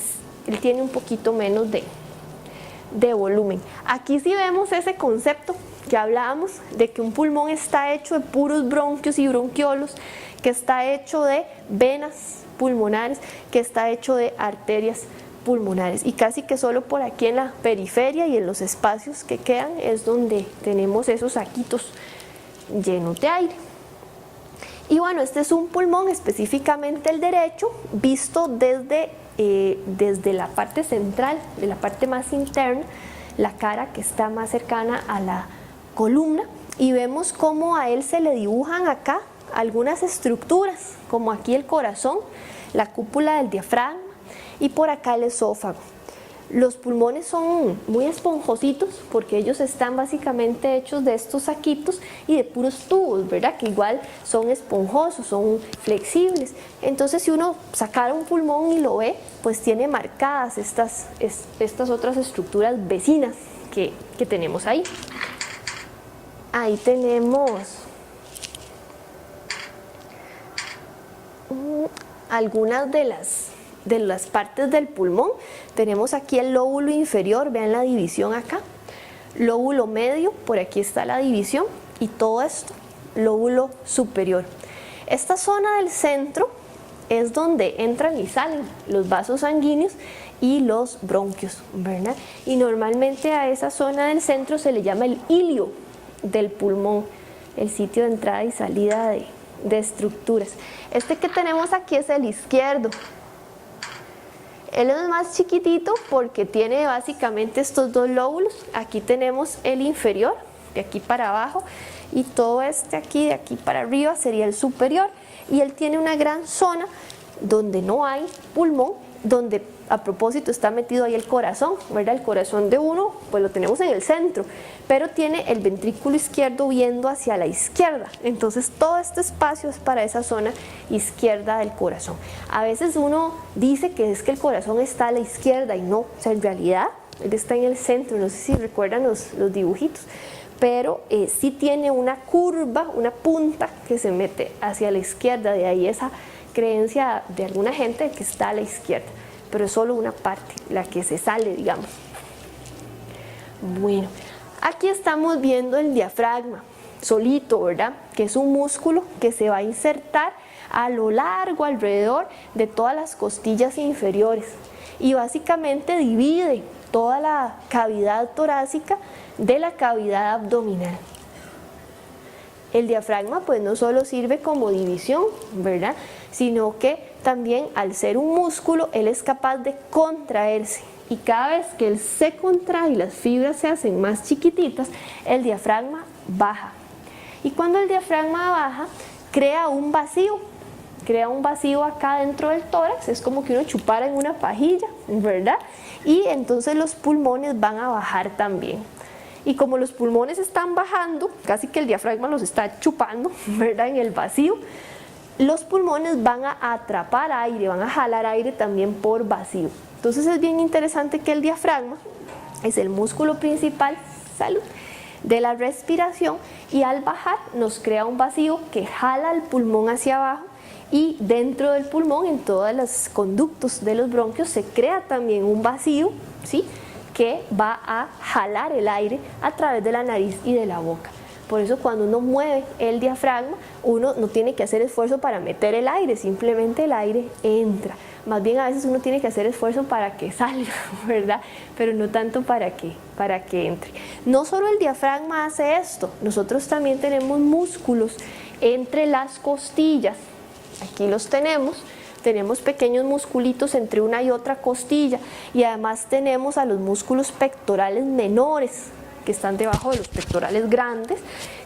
tiene un poquito menos de volumen. Aquí sí vemos ese concepto que hablábamos de que un pulmón está hecho de puros bronquios y bronquiolos, que está hecho de venas pulmonares, que está hecho de arterias pulmonares, y casi que solo por aquí en la periferia y en los espacios que quedan es donde tenemos esos saquitos llenos de aire. Y bueno, este es un pulmón, específicamente el derecho, visto desde la parte central, de la parte más interna, la cara que está más cercana a la columna, y vemos cómo a él se le dibujan acá algunas estructuras, como aquí el corazón, la cúpula del diafragma y por acá el esófago. Los pulmones son muy esponjositos porque ellos están básicamente hechos de estos saquitos y de puros tubos, ¿verdad? Que igual son esponjosos, son flexibles. Entonces, si uno sacara un pulmón y lo ve, pues tiene marcadas estas otras estructuras vecinas que tenemos ahí. Ahí tenemos algunas de las partes del pulmón. Tenemos aquí el lóbulo inferior, vean la división acá, lóbulo medio, por aquí está la división, y todo esto, lóbulo superior. Esta zona del centro es donde entran y salen los vasos sanguíneos y los bronquios, ¿verdad? Y normalmente a esa zona del centro se le llama el ilio del pulmón, el sitio de entrada y salida de estructuras. Este que tenemos aquí es el izquierdo. Él es más chiquitito porque tiene básicamente estos dos lóbulos. Aquí tenemos el inferior, de aquí para abajo, y todo este aquí, de aquí para arriba, sería el superior. Y él tiene una gran zona donde no hay pulmón, donde a propósito está metido ahí el corazón, ¿verdad? El corazón de uno, pues lo tenemos en el centro, pero tiene el ventrículo izquierdo viendo hacia la izquierda. Entonces todo este espacio es para esa zona izquierda del corazón. A veces uno dice que es que el corazón está a la izquierda y no, o sea, en realidad él está en el centro. No sé si recuerdan los dibujitos, pero sí tiene una curva, una punta que se mete hacia la izquierda. De ahí esa creencia de alguna gente que está a la izquierda, pero es solo una parte, la que se sale, digamos. Bueno, aquí estamos viendo el diafragma solito, ¿verdad? Que es un músculo que se va a insertar a lo largo, alrededor de todas las costillas inferiores, y básicamente divide toda la cavidad torácica de la cavidad abdominal. El diafragma pues no solo sirve como división, ¿verdad? Sino que también, al ser un músculo, él es capaz de contraerse, y cada vez que él se contrae y las fibras se hacen más chiquititas, el diafragma baja. Y cuando el diafragma baja, crea un vacío acá dentro del tórax. Es como que uno chupara en una pajilla, ¿verdad? Y entonces los pulmones van a bajar también. Y como los pulmones están bajando, casi que el diafragma los está chupando, ¿verdad? En el vacío, los pulmones van a atrapar aire, van a jalar aire también por vacío. Entonces es bien interesante que el diafragma es el músculo principal, salud, de la respiración, y al bajar nos crea un vacío que jala el pulmón hacia abajo, y dentro del pulmón, en todos los conductos de los bronquios, se crea también un vacío, ¿sí?, que va a jalar el aire a través de la nariz y de la boca. Por eso cuando uno mueve el diafragma, uno no tiene que hacer esfuerzo para meter el aire, simplemente el aire entra. Más bien a veces uno tiene que hacer esfuerzo para que salga, ¿verdad? Pero no tanto para que entre. No solo el diafragma hace esto, nosotros también tenemos músculos entre las costillas. Aquí los tenemos pequeños musculitos entre una y otra costilla, y además tenemos a los músculos pectorales menores, que están debajo de los pectorales grandes,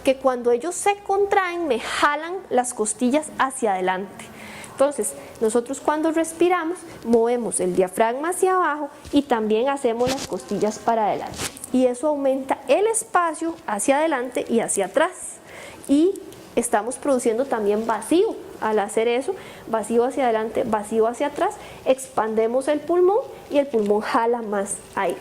que cuando ellos se contraen me jalan las costillas hacia adelante. Entonces, nosotros cuando respiramos movemos el diafragma hacia abajo y también hacemos las costillas para adelante, y eso aumenta el espacio hacia adelante y hacia atrás, y estamos produciendo también vacío. Al hacer eso, vacío hacia adelante, vacío hacia atrás, expandemos el pulmón y el pulmón jala más aire.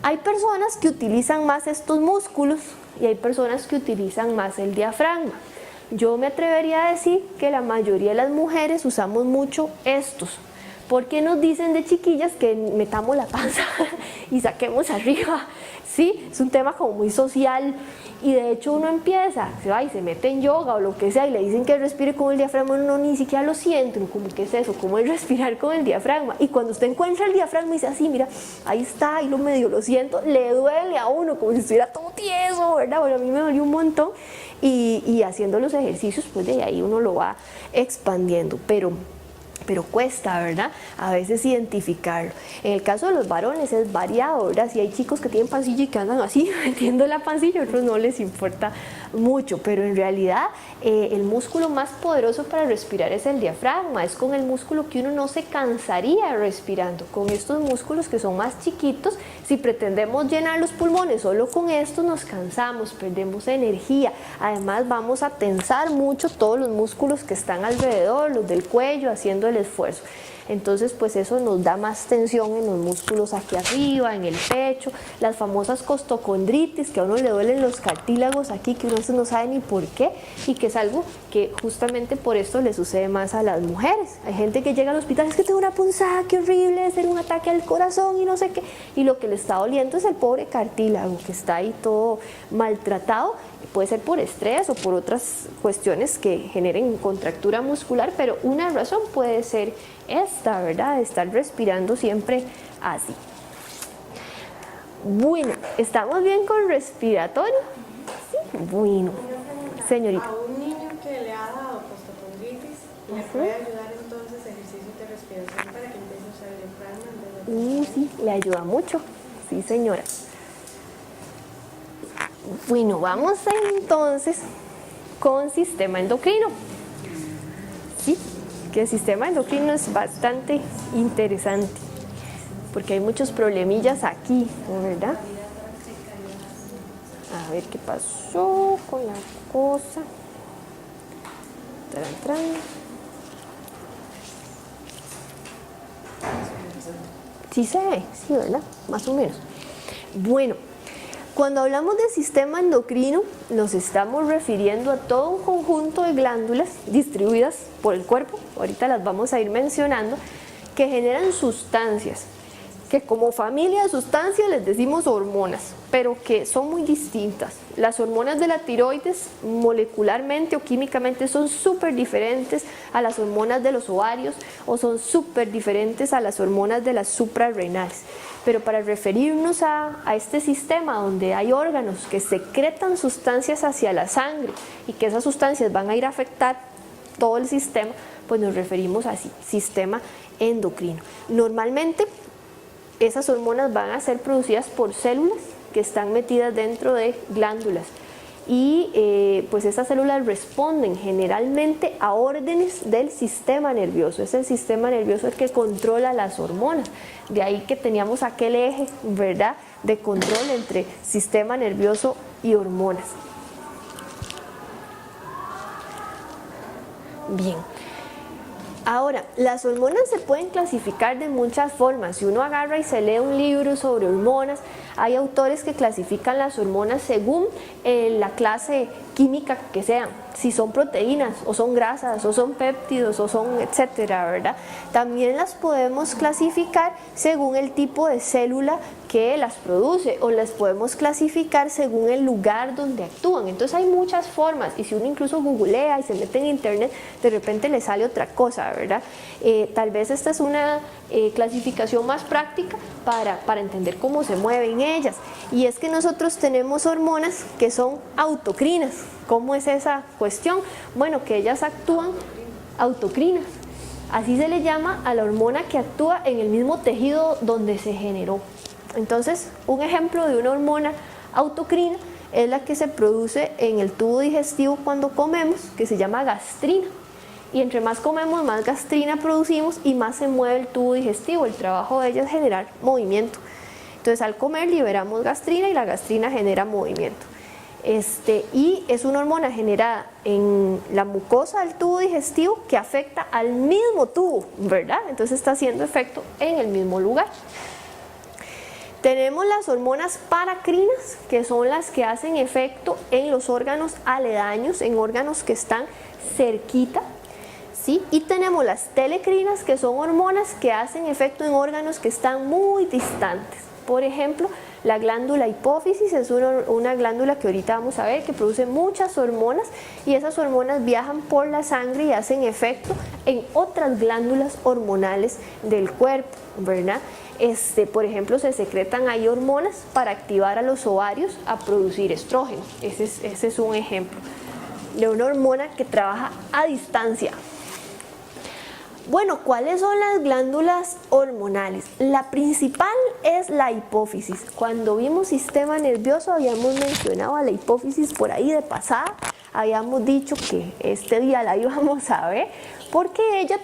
Hay personas que utilizan más estos músculos y hay personas que utilizan más el diafragma. Yo me atrevería a decir que la mayoría de las mujeres usamos mucho estos, porque nos dicen de chiquillas que metamos la panza y saquemos arriba, ¿sí? Es un tema como muy social, y de hecho uno empieza, se va y se mete en yoga o lo que sea, y le dicen que respire con el diafragma, uno ni siquiera lo siente, uno como, ¿qué es eso? ¿Cómo es respirar con el diafragma? Y cuando usted encuentra el diafragma y dice así, mira, ahí está, ahí lo medio lo siento, le duele a uno como si estuviera todo tieso, ¿verdad? Bueno, a mí me dolió un montón, y haciendo los ejercicios, pues de ahí uno lo va expandiendo, pero cuesta, ¿verdad?, a veces identificarlo. En el caso de los varones es variado, ¿verdad? Si hay chicos que tienen pancilla y que andan así metiendo la pancilla, a otros no les importa mucho, pero en realidad el músculo más poderoso para respirar es el diafragma, es con el músculo que uno no se cansaría respirando. Con estos músculos que son más chiquitos, si pretendemos llenar los pulmones solo con estos, nos cansamos, perdemos energía. Además vamos a tensar mucho todos los músculos que están alrededor, los del cuello, haciendo el esfuerzo. Entonces pues eso nos da más tensión en los músculos aquí arriba, en el pecho, las famosas costocondritis, que a uno le duelen los cartílagos aquí, que uno no sabe ni por qué, y que es algo que justamente por esto le sucede más a las mujeres. Hay gente que llega al hospital, es que tengo una punzada, qué horrible, es un ataque al corazón y no sé qué, y lo que le está doliendo es el pobre cartílago que está ahí todo maltratado. Puede ser por estrés o por otras cuestiones que generen contractura muscular, pero una razón puede ser esta, ¿verdad? De estar respirando siempre así. Bueno, ¿estamos bien con respiratorio? Sí, bueno. Señorita. A un niño que le ha dado costocondritis, ¿le puede ayudar entonces ejercicios de respiración para que empiece a usar el diafragma? Sí, le ayuda mucho. Sí, señora. Bueno, vamos entonces con sistema endocrino. Sí, que el sistema endocrino es bastante interesante porque hay muchos problemillas aquí, ¿verdad? A ver qué pasó con la cosa. Tran, tran. Sí se ve, sí, ¿verdad? Más o menos. Bueno. Cuando hablamos del sistema endocrino, nos estamos refiriendo a todo un conjunto de glándulas distribuidas por el cuerpo, ahorita las vamos a ir mencionando, que generan sustancias, que como familia de sustancias les decimos hormonas, pero que son muy distintas. Las hormonas de la tiroides molecularmente o químicamente son súper diferentes a las hormonas de los ovarios o son súper diferentes a las hormonas de las suprarrenales. Pero para referirnos a este sistema donde hay órganos que secretan sustancias hacia la sangre y que esas sustancias van a ir a afectar todo el sistema, pues nos referimos así, sistema endocrino. Normalmente esas hormonas van a ser producidas por células que están metidas dentro de glándulas y pues estas células responden generalmente a órdenes del sistema nervioso. Es el sistema nervioso el que controla las hormonas. De ahí que teníamos aquel eje, ¿verdad?, de control entre sistema nervioso y hormonas. Bien. Ahora, las hormonas se pueden clasificar de muchas formas. Si uno agarra y se lee un libro sobre hormonas, hay autores que clasifican las hormonas según la clase química que sean, si son proteínas o son grasas o son péptidos o son etcétera, ¿verdad? También las podemos clasificar según el tipo de célula que las produce o las podemos clasificar según el lugar donde actúan. Entonces hay muchas formas y si uno incluso googlea y se mete en internet, de repente le sale otra cosa, ¿verdad? Tal vez esta es una clasificación más práctica para entender cómo se mueven ellas. Y es que nosotros tenemos hormonas que son autocrinas. ¿Cómo es esa cuestión? Bueno, que ellas actúan autocrinas. Así se le llama a la hormona que actúa en el mismo tejido donde se generó. Entonces, un ejemplo de una hormona autocrina es la que se produce en el tubo digestivo cuando comemos, que se llama gastrina. Y entre más comemos, más gastrina producimos y más se mueve el tubo digestivo. El trabajo de ella es generar movimiento. Entonces, al comer liberamos gastrina y la gastrina genera movimiento. Y es una hormona generada en la mucosa del tubo digestivo que afecta al mismo tubo, ¿verdad? Entonces está haciendo efecto en el mismo lugar. Tenemos las hormonas paracrinas, que son las que hacen efecto en los órganos aledaños, en órganos que están cerquita, ¿sí? Y tenemos las telecrinas, que son hormonas que hacen efecto en órganos que están muy distantes. Por ejemplo, la glándula hipófisis es una glándula que ahorita vamos a ver que produce muchas hormonas y esas hormonas viajan por la sangre y hacen efecto en otras glándulas hormonales del cuerpo, ¿verdad? Por ejemplo, se secretan ahí hormonas para activar a los ovarios a producir estrógeno. Ese es un ejemplo de una hormona que trabaja a distancia. Bueno, ¿cuáles son las glándulas hormonales? La principal es la hipófisis. Cuando vimos sistema nervioso habíamos mencionado a la hipófisis por ahí de pasada. Habíamos dicho que este día la íbamos a ver porque ella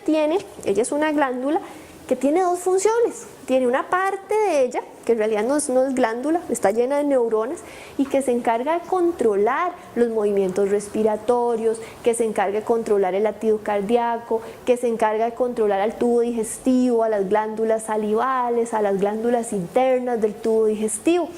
es una glándula que tiene dos funciones. Tiene una parte de ella, que en realidad no es glándula, está llena de neuronas y que se encarga de controlar los movimientos respiratorios, que se encarga de controlar el latido cardíaco, que se encarga de controlar al tubo digestivo, a las glándulas salivales, a las glándulas internas del tubo digestivo.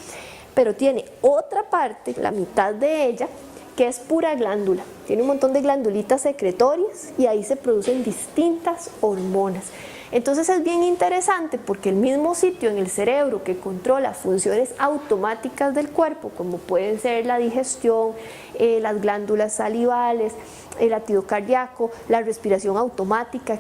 Pero tiene otra parte, la mitad de ella, que es pura glándula. Tiene un montón de glandulitas secretorias y ahí se producen distintas hormonas. Entonces es bien interesante porque el mismo sitio en el cerebro que controla funciones automáticas del cuerpo, como pueden ser la digestión, las glándulas salivales, el latido cardíaco, la respiración automática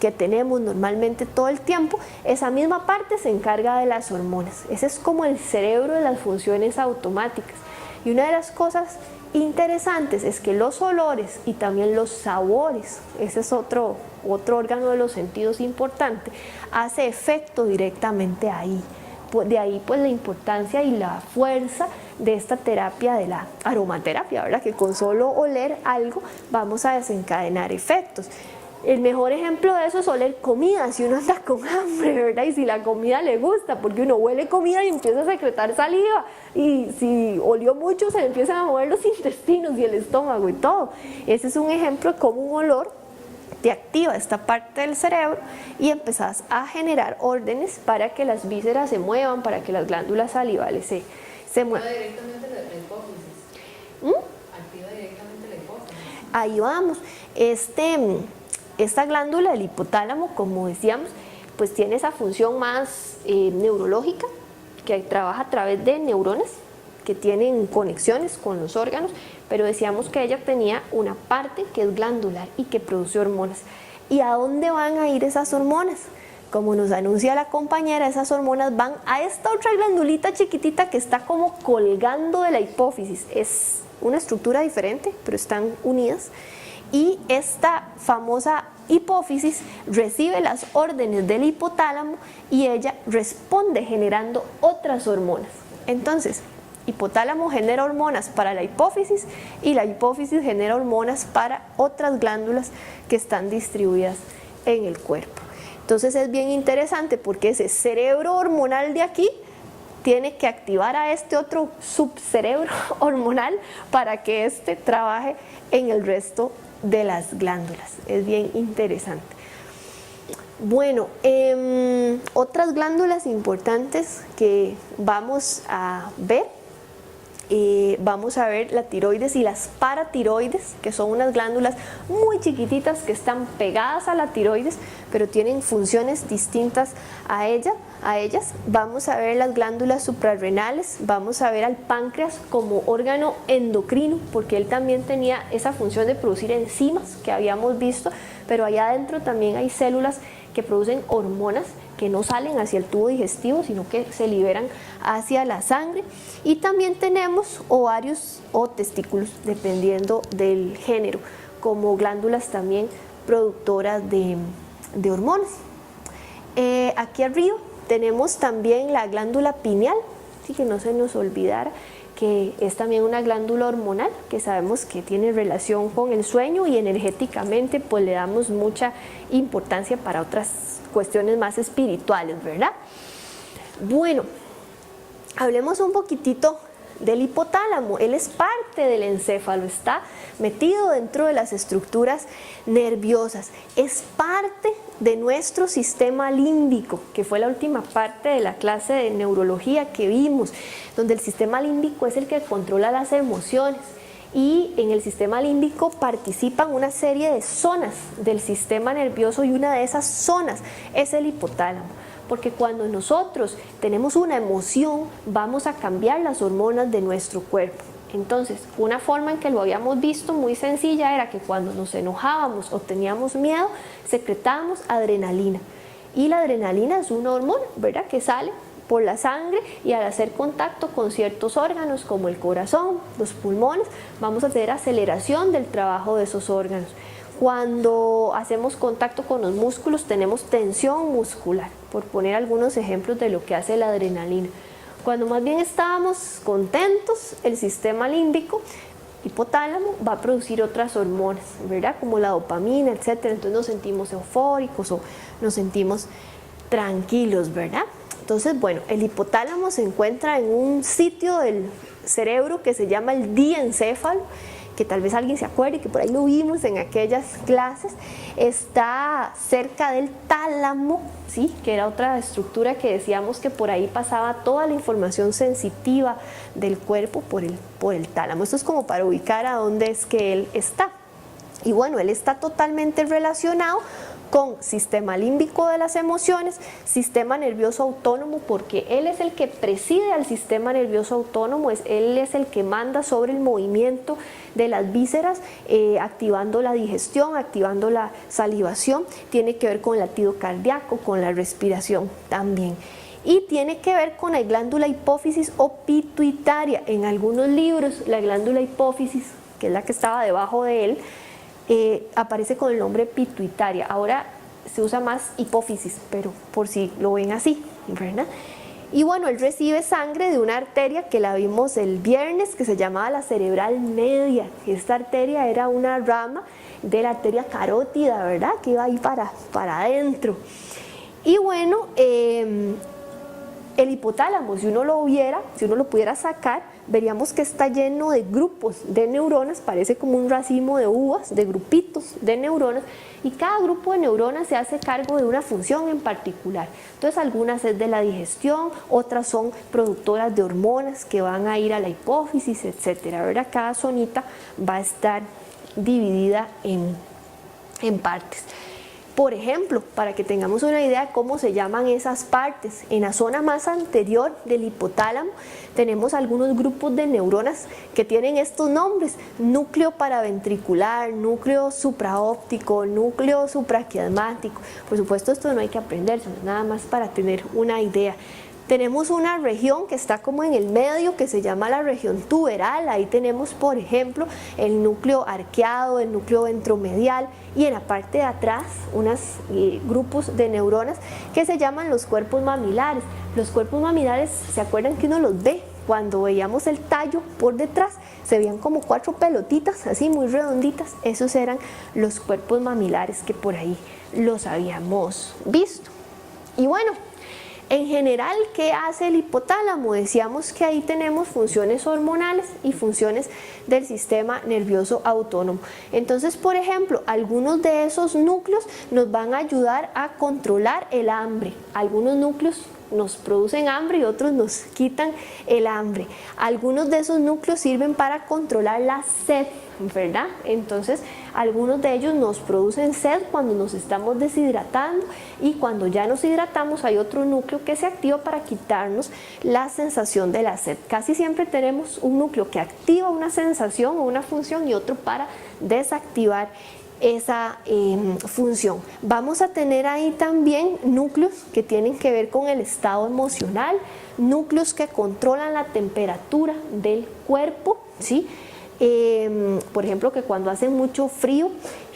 que tenemos normalmente todo el tiempo, esa misma parte se encarga de las hormonas. Ese es como el cerebro de las funciones automáticas. Y una de las cosas interesantes es que los olores y también los sabores, ese es otro órgano de los sentidos importante, hace efecto directamente ahí. De ahí pues la importancia y la fuerza de esta terapia de la aromaterapia, ¿verdad? Que con solo oler algo vamos a desencadenar efectos. El mejor ejemplo de eso es oler comida, si uno anda con hambre, ¿verdad? Y si la comida le gusta, porque uno huele comida y empieza a secretar saliva, y si olió mucho se le empiezan a mover los intestinos y el estómago y todo. Ese es un ejemplo de cómo un olor te activa esta parte del cerebro y empezás a generar órdenes para que las vísceras se muevan, para que las glándulas salivales se muevan. Activa directamente la hipófisis. Activa directamente la hipófisis. Ahí vamos. Esta glándula, el hipotálamo, como decíamos, pues tiene esa función más neurológica, que trabaja a través de neuronas que tienen conexiones con los órganos, pero decíamos que ella tenía una parte que es glandular y que produce hormonas. ¿Y a dónde van a ir esas hormonas? Como nos anuncia la compañera, esas hormonas van a esta otra glandulita chiquitita que está como colgando de la hipófisis. Es una estructura diferente, pero están unidas. Y esta famosa hipófisis recibe las órdenes del hipotálamo y ella responde generando otras hormonas. Entonces, hipotálamo genera hormonas para la hipófisis y la hipófisis genera hormonas para otras glándulas que están distribuidas en el cuerpo. Entonces es bien interesante porque ese cerebro hormonal de aquí tiene que activar a este otro subcerebro hormonal para que éste trabaje en el resto de las glándulas. Es bien interesante. Bueno, otras glándulas importantes que vamos a ver, la tiroides y las paratiroides, que son unas glándulas muy chiquititas que están pegadas a la tiroides, pero tienen funciones distintas a ellas. Vamos a ver las glándulas suprarrenales, vamos a ver al páncreas como órgano endocrino, porque él también tenía esa función de producir enzimas que habíamos visto, pero allá adentro también hay células que producen hormonas que no salen hacia el tubo digestivo, sino que se liberan hacia la sangre. Y también tenemos ovarios o testículos, dependiendo del género, como glándulas también productoras de hormonas. Aquí arriba tenemos también la glándula pineal, así que no se nos olvidara que es también una glándula hormonal que sabemos que tiene relación con el sueño y energéticamente pues le damos mucha importancia para otras cuestiones más espirituales, ¿verdad? Bueno, hablemos un poquitito del hipotálamo. Él es parte del encéfalo, está metido dentro de las estructuras nerviosas, es parte de nuestro sistema límbico, que fue la última parte de la clase de neurología que vimos, donde el sistema límbico es el que controla las emociones. Y en el sistema límbico participan una serie de zonas del sistema nervioso y una de esas zonas es el hipotálamo. Porque cuando nosotros tenemos una emoción, vamos a cambiar las hormonas de nuestro cuerpo. Entonces, una forma en que lo habíamos visto muy sencilla era que cuando nos enojábamos o teníamos miedo, secretábamos adrenalina. Y la adrenalina es una hormona, ¿verdad?, que sale por la sangre y al hacer contacto con ciertos órganos como el corazón, los pulmones, vamos a tener aceleración del trabajo de esos órganos. Cuando hacemos contacto con los músculos tenemos tensión muscular, por poner algunos ejemplos de lo que hace la adrenalina. Cuando más bien estábamos contentos, el sistema límbico, hipotálamo, va a producir otras hormonas, ¿verdad? Como la dopamina, etcétera. Entonces nos sentimos eufóricos o nos sentimos tranquilos, ¿verdad? Entonces, bueno, el hipotálamo se encuentra en un sitio del cerebro que se llama el diencéfalo, que tal vez alguien se acuerde, que por ahí lo vimos en aquellas clases. Está cerca del tálamo, ¿sí? Que era otra estructura que decíamos que por ahí pasaba toda la información sensitiva del cuerpo por el tálamo. Esto es como para ubicar a dónde es que él está. Y bueno, él está totalmente relacionado con sistema límbico de las emociones, sistema nervioso autónomo, porque él es el que preside al sistema nervioso autónomo, él es el que manda sobre el movimiento de las vísceras, activando la digestión, activando la salivación, tiene que ver con el latido cardíaco, con la respiración también. Y tiene que ver con la glándula hipófisis o pituitaria. En algunos libros, la glándula hipófisis, que es la que estaba debajo de él, aparece con el nombre pituitaria. Ahora se usa más hipófisis, pero por si lo ven así, ¿verdad? Y bueno, él recibe sangre de una arteria que la vimos el viernes, que se llamaba la cerebral media. Esta arteria era una rama de la arteria carótida, ¿verdad? Que iba ahí para adentro. Y bueno, el hipotálamo, si uno lo viera, si uno lo pudiera sacar, veríamos que está lleno de grupos de neuronas, parece como un racimo de uvas, de grupitos de neuronas, y cada grupo de neuronas se hace cargo de una función en particular. Entonces algunas es de la digestión, otras son productoras de hormonas que van a ir a la hipófisis, etcétera, ¿verdad? Cada zonita va a estar dividida en partes. Por ejemplo, para que tengamos una idea de cómo se llaman esas partes, en la zona más anterior del hipotálamo tenemos algunos grupos de neuronas que tienen estos nombres: núcleo paraventricular, núcleo supraóptico, núcleo supraquiasmático. Por supuesto, esto no hay que aprenderse, nada más para tener una idea. Tenemos una región que está como en el medio, que se llama la región tuberal. Ahí tenemos, por ejemplo, el núcleo arqueado, el núcleo ventromedial, y en la parte de atrás unos grupos de neuronas que se llaman los cuerpos mamilares. Los cuerpos mamilares, ¿se acuerdan que uno los ve? Cuando veíamos el tallo por detrás, se veían como 4 pelotitas, así muy redonditas. Esos eran los cuerpos mamilares, que por ahí los habíamos visto. Y bueno, en general, ¿qué hace el hipotálamo? Decíamos que ahí tenemos funciones hormonales y funciones del sistema nervioso autónomo. Entonces, por ejemplo, algunos de esos núcleos nos van a ayudar a controlar el hambre. Algunos núcleos nos producen hambre y otros nos quitan el hambre. Algunos de esos núcleos sirven para controlar la sed, ¿verdad? Entonces, algunos de ellos nos producen sed cuando nos estamos deshidratando, y cuando ya nos hidratamos hay otro núcleo que se activa para quitarnos la sensación de la sed. Casi siempre tenemos un núcleo que activa una sensación o una función y otro para desactivar esa función. Vamos a tener ahí también núcleos que tienen que ver con el estado emocional, núcleos que controlan la temperatura del cuerpo, ¿sí? Por ejemplo, que cuando hace mucho frío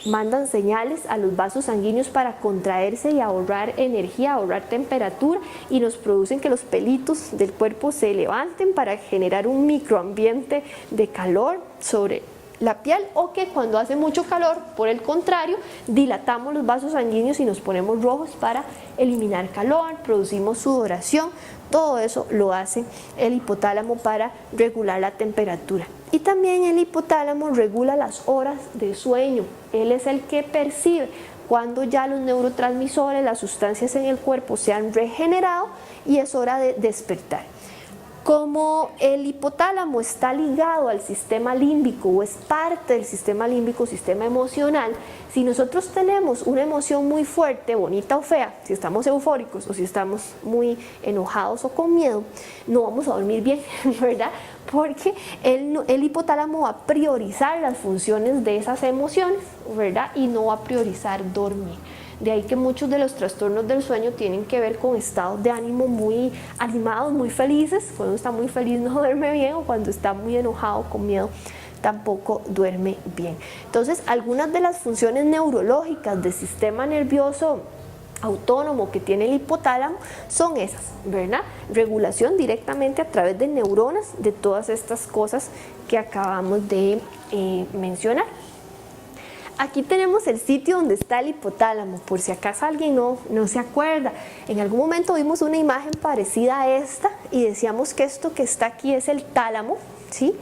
mandan señales a los vasos sanguíneos para contraerse y ahorrar energía, ahorrar temperatura, y nos producen que los pelitos del cuerpo se levanten para generar un microambiente de calor sobre la piel, o que cuando hace mucho calor, por el contrario, dilatamos los vasos sanguíneos y nos ponemos rojos para eliminar calor, producimos sudoración. Todo eso lo hace el hipotálamo para regular la temperatura. Y también el hipotálamo regula las horas de sueño. Él es el que percibe cuando ya los neurotransmisores, las sustancias en el cuerpo se han regenerado y es hora de despertar. Como el hipotálamo está ligado al sistema límbico o es parte del sistema límbico, sistema emocional, si nosotros tenemos una emoción muy fuerte, bonita o fea, si estamos eufóricos o si estamos muy enojados o con miedo, no vamos a dormir bien, ¿verdad? Porque el hipotálamo va a priorizar las funciones de esas emociones, ¿verdad? Y no va a priorizar dormir. De ahí que muchos de los trastornos del sueño tienen que ver con estados de ánimo muy animados, muy felices. Cuando está muy feliz no duerme bien, o cuando está muy enojado, con miedo, tampoco duerme bien. Entonces, algunas de las funciones neurológicas del sistema nervioso autónomo que tiene el hipotálamo son esas, ¿verdad? Regulación directamente a través de neuronas de todas estas cosas que acabamos de mencionar. Aquí tenemos el sitio donde está el hipotálamo, por si acaso alguien no se acuerda. En algún momento vimos una imagen parecida a esta y decíamos que esto que está aquí es el tálamo, ¿sí?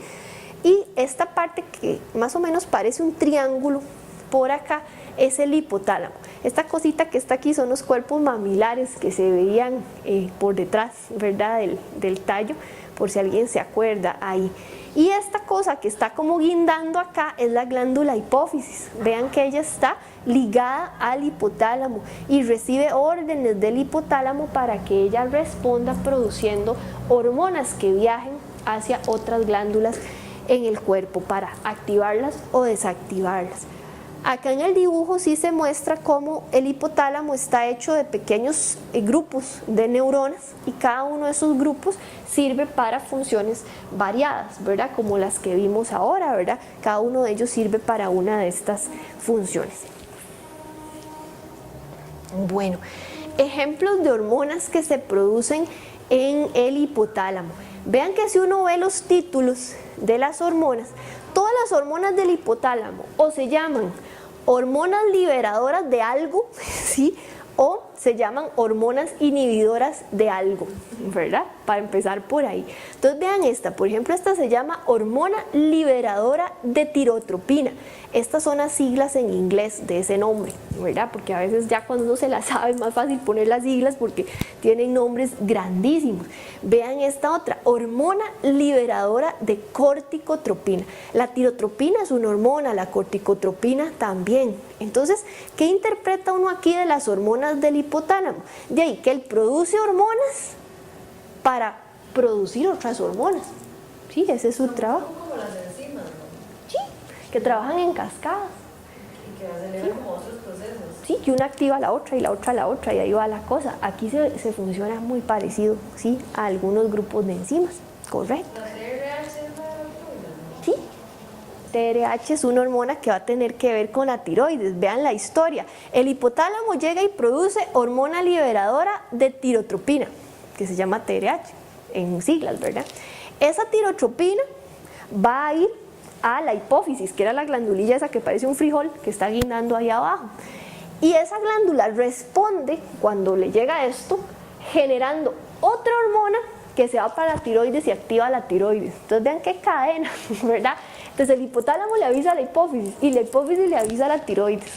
Y esta parte que más o menos parece un triángulo por acá es el hipotálamo. Esta cosita que está aquí son los cuerpos mamilares que se veían por detrás, ¿verdad? Del tallo, por si alguien se acuerda ahí. Y esta cosa que está como guindando acá es la glándula hipófisis. Vean que ella está ligada al hipotálamo y recibe órdenes del hipotálamo para que ella responda produciendo hormonas que viajen hacia otras glándulas en el cuerpo para activarlas o desactivarlas. Acá en el dibujo sí se muestra cómo el hipotálamo está hecho de pequeños grupos de neuronas y cada uno de esos grupos sirve para funciones variadas, ¿verdad? Como las que vimos ahora, ¿verdad? Cada uno de ellos sirve para una de estas funciones. Bueno, ejemplos de hormonas que se producen en el hipotálamo. Vean que si uno ve los títulos de las hormonas, todas las hormonas del hipotálamo o se llaman hormonas liberadoras de algo, ¿sí? O se llaman hormonas inhibidoras de algo, ¿verdad? Para empezar por ahí. Entonces vean esta, por ejemplo, esta se llama hormona liberadora de tirotropina. Estas son las siglas en inglés de ese nombre, ¿verdad? Porque a veces ya cuando uno se las sabe es más fácil poner las siglas porque tienen nombres grandísimos. Vean esta otra, hormona liberadora de corticotropina. La tirotropina es una hormona, la corticotropina también. Entonces, ¿qué interpreta uno aquí de las hormonas del hipotálamo? De ahí que él produce hormonas para producir otras hormonas. Sí, ese es su trabajo. Son como las enzimas, ¿no? Sí, que trabajan en cascadas. Y que aceleran como otros procesos. Sí, que una activa a la otra y la otra a la otra y ahí va la cosa. Aquí se funciona muy parecido, ¿sí? A algunos grupos de enzimas, correcto. ¿La TRH es la hormona, no? Sí, TRH es una hormona que va a tener que ver con la tiroides. Vean la historia. El hipotálamo llega y produce hormona liberadora de tirotropina, que se llama TRH, en siglas, ¿verdad? Esa tirotropina va a ir a la hipófisis, que era la glandulilla esa que parece un frijol que está guindando ahí abajo. Y esa glándula responde, cuando le llega esto, generando otra hormona que se va para la tiroides y activa la tiroides. Entonces vean qué cadena, ¿verdad? Entonces el hipotálamo le avisa a la hipófisis y la hipófisis le avisa a la tiroides.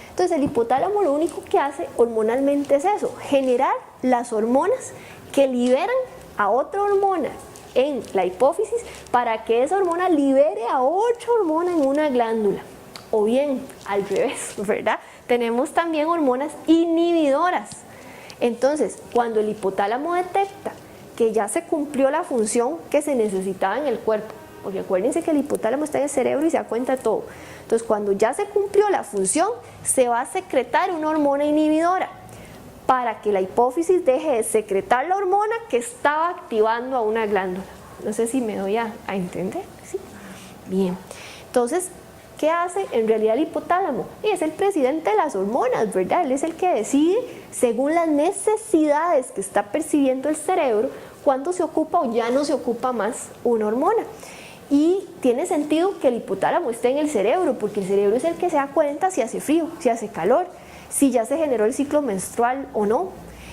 Entonces el hipotálamo lo único que hace hormonalmente es eso, generar las hormonas que liberan a otra hormona en la hipófisis para que esa hormona libere a otra hormona en una glándula. O bien al revés, ¿verdad? Tenemos también hormonas inhibidoras. Entonces, cuando el hipotálamo detecta que ya se cumplió la función que se necesitaba en el cuerpo, porque acuérdense que el hipotálamo está en el cerebro y se da cuenta de todo. Entonces, cuando ya se cumplió la función, se va a secretar una hormona inhibidora para que la hipófisis deje de secretar la hormona que estaba activando a una glándula. No sé si me doy a entender. ¿Sí? Bien. Entonces, ¿qué hace en realidad el hipotálamo? Y es el presidente de las hormonas, ¿verdad? Él es el que decide, según las necesidades que está percibiendo el cerebro, cuándo se ocupa o ya no se ocupa más una hormona. Y tiene sentido que el hipotálamo esté en el cerebro, porque el cerebro es el que se da cuenta si hace frío, si hace calor, si ya se generó el ciclo menstrual o no,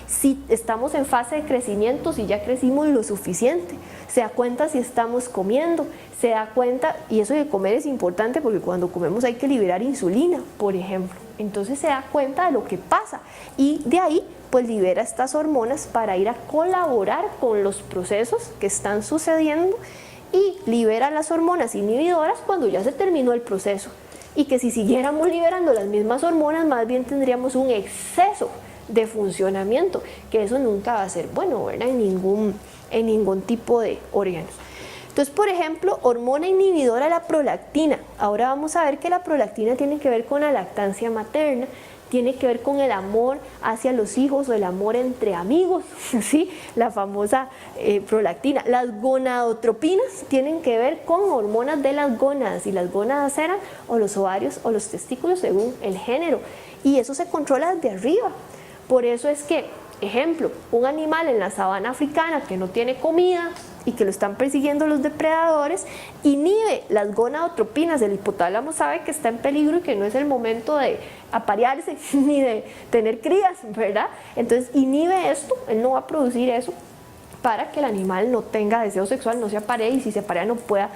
si estamos en fase de crecimiento, si ya crecimos lo suficiente, se da cuenta si estamos comiendo, se da cuenta, y eso de comer es importante porque cuando comemos hay que liberar insulina, por ejemplo. Entonces se da cuenta de lo que pasa y de ahí pues libera estas hormonas para ir a colaborar con los procesos que están sucediendo y libera las hormonas inhibidoras cuando ya se terminó el proceso. Y que si siguiéramos liberando las mismas hormonas, más bien tendríamos un exceso de funcionamiento, que eso nunca va a ser bueno, ¿verdad? En ningún tipo de órganos. Entonces, por ejemplo, hormona inhibidora de la prolactina. Ahora vamos a ver que la prolactina tiene que ver con la lactancia materna, tiene que ver con el amor hacia los hijos o el amor entre amigos, ¿sí? La famosa prolactina. Las gonadotropinas tienen que ver con hormonas de las gónadas, y las gónadas eran o los ovarios o los testículos según el género, y eso se controla desde arriba. Por eso es que, ejemplo, un animal en la sabana africana que no tiene comida y que lo están persiguiendo los depredadores, inhibe las gonadotropinas. El hipotálamo sabe que está en peligro y que no es el momento de aparearse ni de tener crías, ¿verdad? Entonces inhibe esto, él no va a producir eso para que el animal no tenga deseo sexual, no se aparee, y si se aparea no pueda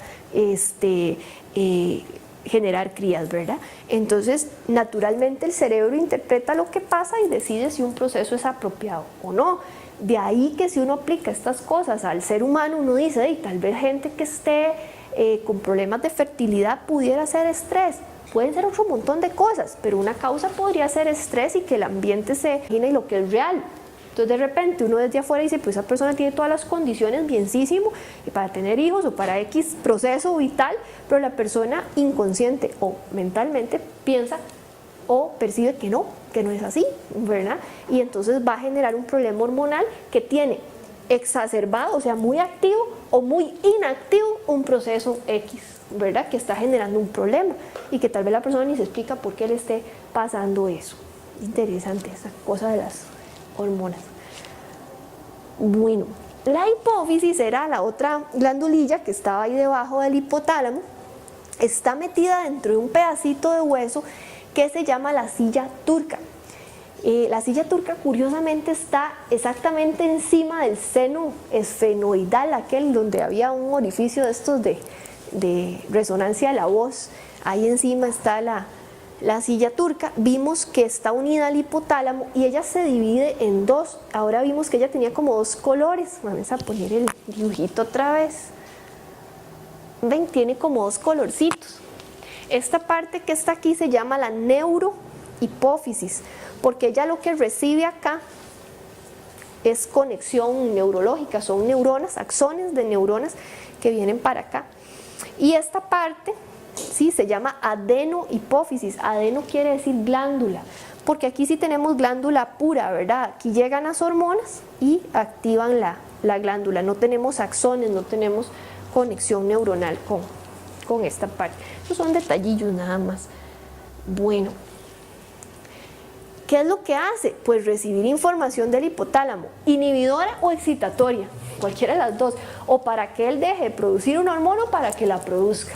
generar crías, ¿verdad? Entonces, naturalmente el cerebro interpreta lo que pasa y decide si un proceso es apropiado o no. De ahí que si uno aplica estas cosas al ser humano, uno dice, hey, tal vez gente que esté con problemas de fertilidad pudiera ser estrés. Pueden ser otro montón de cosas, pero una causa podría ser estrés y que el ambiente se imagine lo que es real. Entonces de repente uno desde afuera dice, pues esa persona tiene todas las condiciones bienísimo y para tener hijos o para X proceso vital, pero la persona inconsciente o mentalmente piensa o percibe que no es así, ¿verdad? Y entonces va a generar un problema hormonal que tiene exacerbado, o sea, muy activo o muy inactivo un proceso X, ¿verdad? Que está generando un problema y que tal vez la persona ni se explica por qué le esté pasando eso. Interesante esa cosa de las hormonas. Bueno, la hipófisis era la otra glandulilla que estaba ahí debajo del hipotálamo. Está metida dentro de un pedacito de hueso que se llama la silla turca. La silla turca curiosamente está exactamente encima del seno esfenoidal, aquel donde había un orificio de estos de resonancia de la voz. Ahí encima está la silla turca. Vimos que está unida al hipotálamo y ella se divide en dos. Ahora vimos que ella tenía como dos colores. Vamos a poner el dibujito otra vez. Ven, tiene como dos colorcitos. Esta parte que está aquí se llama la neurohipófisis, porque ella lo que recibe acá es conexión neurológica, son neuronas, axones de neuronas que vienen para acá. Y esta parte, sí, se llama adenohipófisis. Adeno quiere decir glándula, porque aquí sí tenemos glándula pura, ¿verdad? Aquí llegan las hormonas y activan la glándula. No tenemos axones, no tenemos conexión neuronal con esta parte. Estos son detallillos nada más. Bueno, ¿qué es lo que hace? Pues recibir información del hipotálamo, inhibidora o excitatoria, cualquiera de las dos, o para que él deje de producir una hormona o para que la produzca,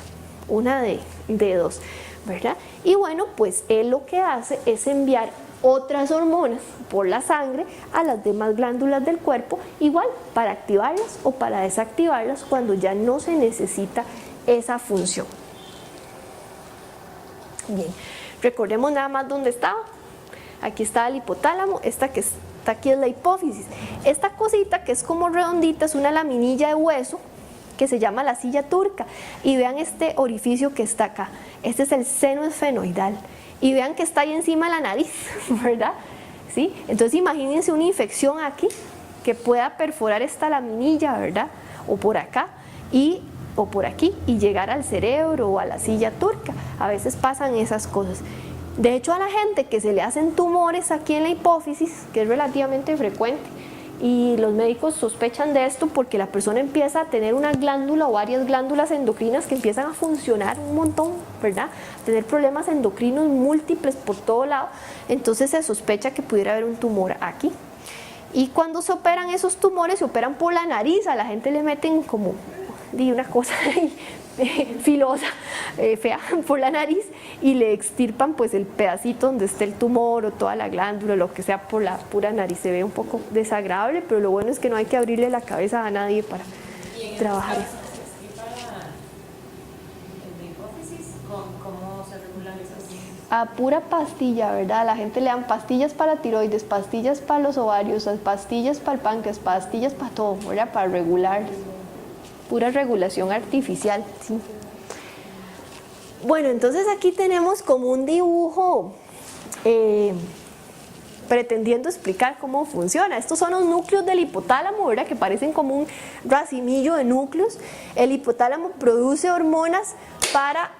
una de dos, ¿verdad? Y bueno, pues él lo que hace es enviar otras hormonas por la sangre a las demás glándulas del cuerpo, igual para activarlas o para desactivarlas cuando ya no se necesita esa función. Bien, recordemos nada más dónde estaba. Aquí está el hipotálamo, esta que está aquí es la hipófisis. Esta cosita que es como redondita es una laminilla de hueso que se llama la silla turca. Y vean este orificio que está acá. Este es el seno esfenoidal. Y vean que está ahí encima de la nariz, ¿verdad? ¿Sí? Entonces imagínense una infección aquí que pueda perforar esta laminilla, ¿verdad? O por acá o por aquí y llegar al cerebro o a la silla turca. A veces pasan esas cosas. De hecho, a la gente que se le hacen tumores aquí en la hipófisis, que es relativamente frecuente, y los médicos sospechan de esto porque la persona empieza a tener una glándula o varias glándulas endocrinas que empiezan a funcionar un montón, ¿verdad? Tener problemas endocrinos múltiples por todo lado, entonces se sospecha que pudiera haber un tumor aquí. Y cuando se operan esos tumores, se operan por la nariz, a la gente le meten como una cosa filosa, fea, por la nariz y le extirpan pues el pedacito donde esté el tumor o toda la glándula, lo que sea, por la pura nariz. Se ve un poco desagradable, pero lo bueno es que no hay que abrirle la cabeza a nadie para trabajar. ¿Cómo se regulan esas? A pura pastilla, ¿verdad? A la gente le dan pastillas para tiroides, pastillas para los ovarios, pastillas para el páncreas, pastillas para todo, ¿verdad? Para regular. Pura regulación artificial, sí. Bueno, entonces aquí tenemos como un dibujo pretendiendo explicar cómo funciona. Estos son los núcleos del hipotálamo, ¿verdad? Que parecen como un racimillo de núcleos. El hipotálamo produce hormonas para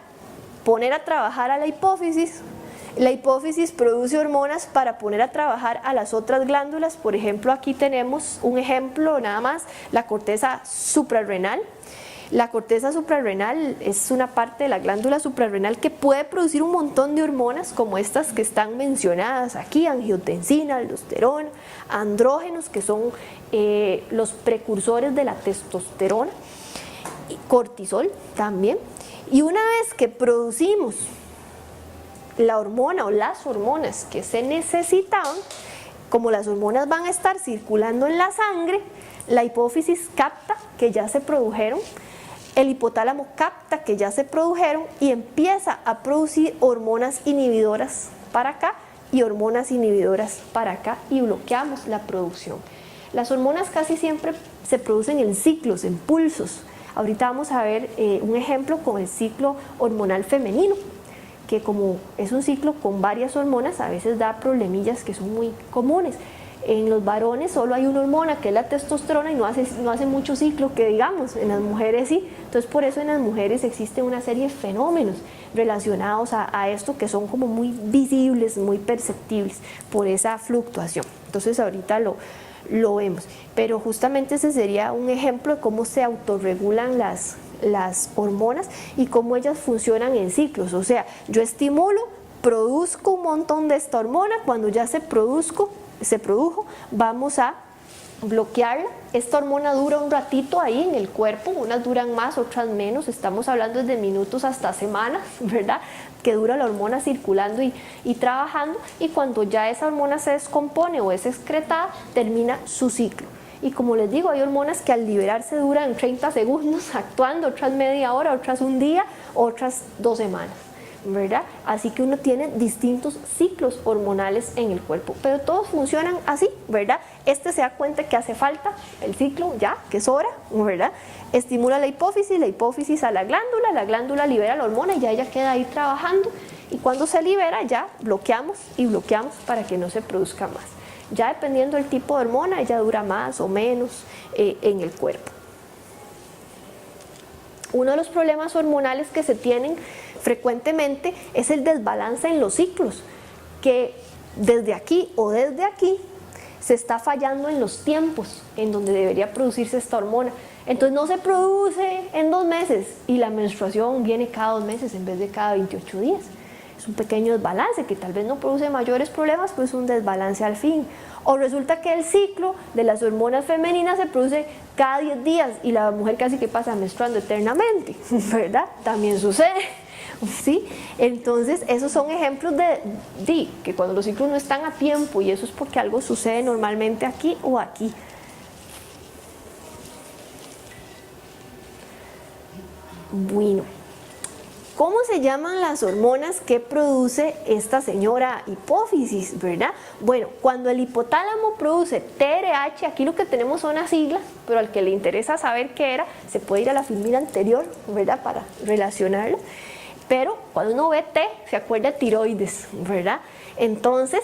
poner a trabajar a la hipófisis. La hipófisis produce hormonas para poner a trabajar a las otras glándulas. Por ejemplo, aquí tenemos un ejemplo nada más, la corteza suprarrenal. La corteza suprarrenal es una parte de la glándula suprarrenal que puede producir un montón de hormonas como estas que están mencionadas aquí, angiotensina, aldosterona, andrógenos, que son los precursores de la testosterona, y cortisol también. Y una vez que producimos la hormona o las hormonas que se necesitaban, como las hormonas van a estar circulando en la sangre, la hipófisis capta que ya se produjeron, el hipotálamo capta que ya se produjeron y empieza a producir hormonas inhibidoras para acá y hormonas inhibidoras para acá y bloqueamos la producción. Las hormonas casi siempre se producen en ciclos, en pulsos. Ahorita vamos a ver un ejemplo con el ciclo hormonal femenino, que como es un ciclo con varias hormonas, a veces da problemillas que son muy comunes. En los varones solo hay una hormona que es la testosterona y no hace mucho ciclo que digamos, en las mujeres sí. Entonces por eso en las mujeres existe una serie de fenómenos relacionados a esto que son como muy visibles, muy perceptibles por esa fluctuación. Entonces ahorita lo vemos, pero justamente ese sería un ejemplo de cómo se autorregulan las hormonas y cómo ellas funcionan en ciclos. O sea, yo estimulo, produzco un montón de esta hormona, cuando ya se produjo, vamos a bloquearla. Esta hormona dura un ratito ahí en el cuerpo, unas duran más, otras menos, estamos hablando desde minutos hasta semanas, ¿verdad?, que dura la hormona circulando y trabajando, y cuando ya esa hormona se descompone o es excretada, termina su ciclo. Y como les digo, hay hormonas que al liberarse duran 30 segundos actuando, otras media hora, otras un día, otras 2 semanas, ¿verdad? Así que uno tiene distintos ciclos hormonales en el cuerpo, pero todos funcionan así, ¿verdad? Este se da cuenta que hace falta el ciclo ya, que es hora, ¿verdad? Estimula la hipófisis a la glándula libera la hormona y ya ella queda ahí trabajando, y cuando se libera ya bloqueamos y bloqueamos para que no se produzca más. Ya dependiendo del tipo de hormona, ella dura más o menos en el cuerpo. Uno de los problemas hormonales que se tienen frecuentemente es el desbalance en los ciclos, que desde aquí o desde aquí se está fallando en los tiempos en donde debería producirse esta hormona. Entonces no se produce en 2 meses y la menstruación viene cada 2 meses en vez de cada 28 días. Es un pequeño desbalance que tal vez no produce mayores problemas, pero es un desbalance al fin. O resulta que el ciclo de las hormonas femeninas se produce cada 10 días y la mujer casi que pasa menstruando eternamente, ¿verdad? También sucede, ¿sí? Entonces esos son ejemplos de que cuando los ciclos no están a tiempo, y eso es porque algo sucede normalmente aquí o aquí. Bueno, ¿cómo se llaman las hormonas que produce esta señora hipófisis, verdad? Bueno, cuando el hipotálamo produce TRH, aquí lo que tenemos son las siglas, pero al que le interesa saber qué era, se puede ir a la filmina anterior, ¿verdad?, para relacionarlo. Pero cuando uno ve T, se acuerda de tiroides, ¿verdad? Entonces,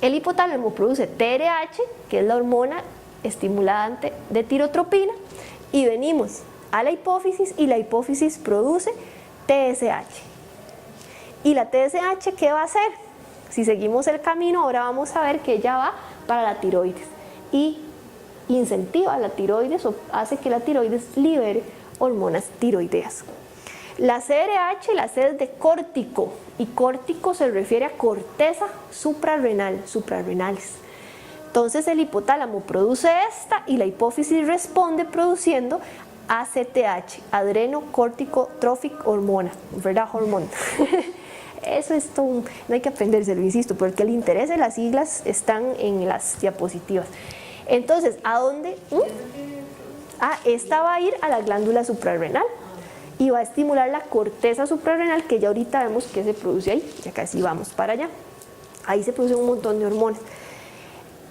el hipotálamo produce TRH, que es la hormona estimulante de tirotropina, y venimos a la hipófisis y la hipófisis produce TSH. ¿Y la TSH qué va a hacer? Si seguimos el camino, ahora vamos a ver que ella va para la tiroides y incentiva a la tiroides o hace que la tiroides libere hormonas tiroideas. La CRH, la C es de córtico, y córtico se refiere a corteza suprarrenal, suprarrenales. Entonces el hipotálamo produce esta y la hipófisis responde produciendo ACTH, adrenocorticotrophic hormona, ¿verdad? Hormona. Eso es todo, no hay que aprendérselo, insisto, porque el interés de las siglas están en las diapositivas. Entonces, ¿a dónde? Esta va a ir a la glándula suprarrenal y va a estimular la corteza suprarrenal, que ya ahorita vemos que se produce ahí, ya casi vamos para allá. Ahí se producen un montón de hormonas.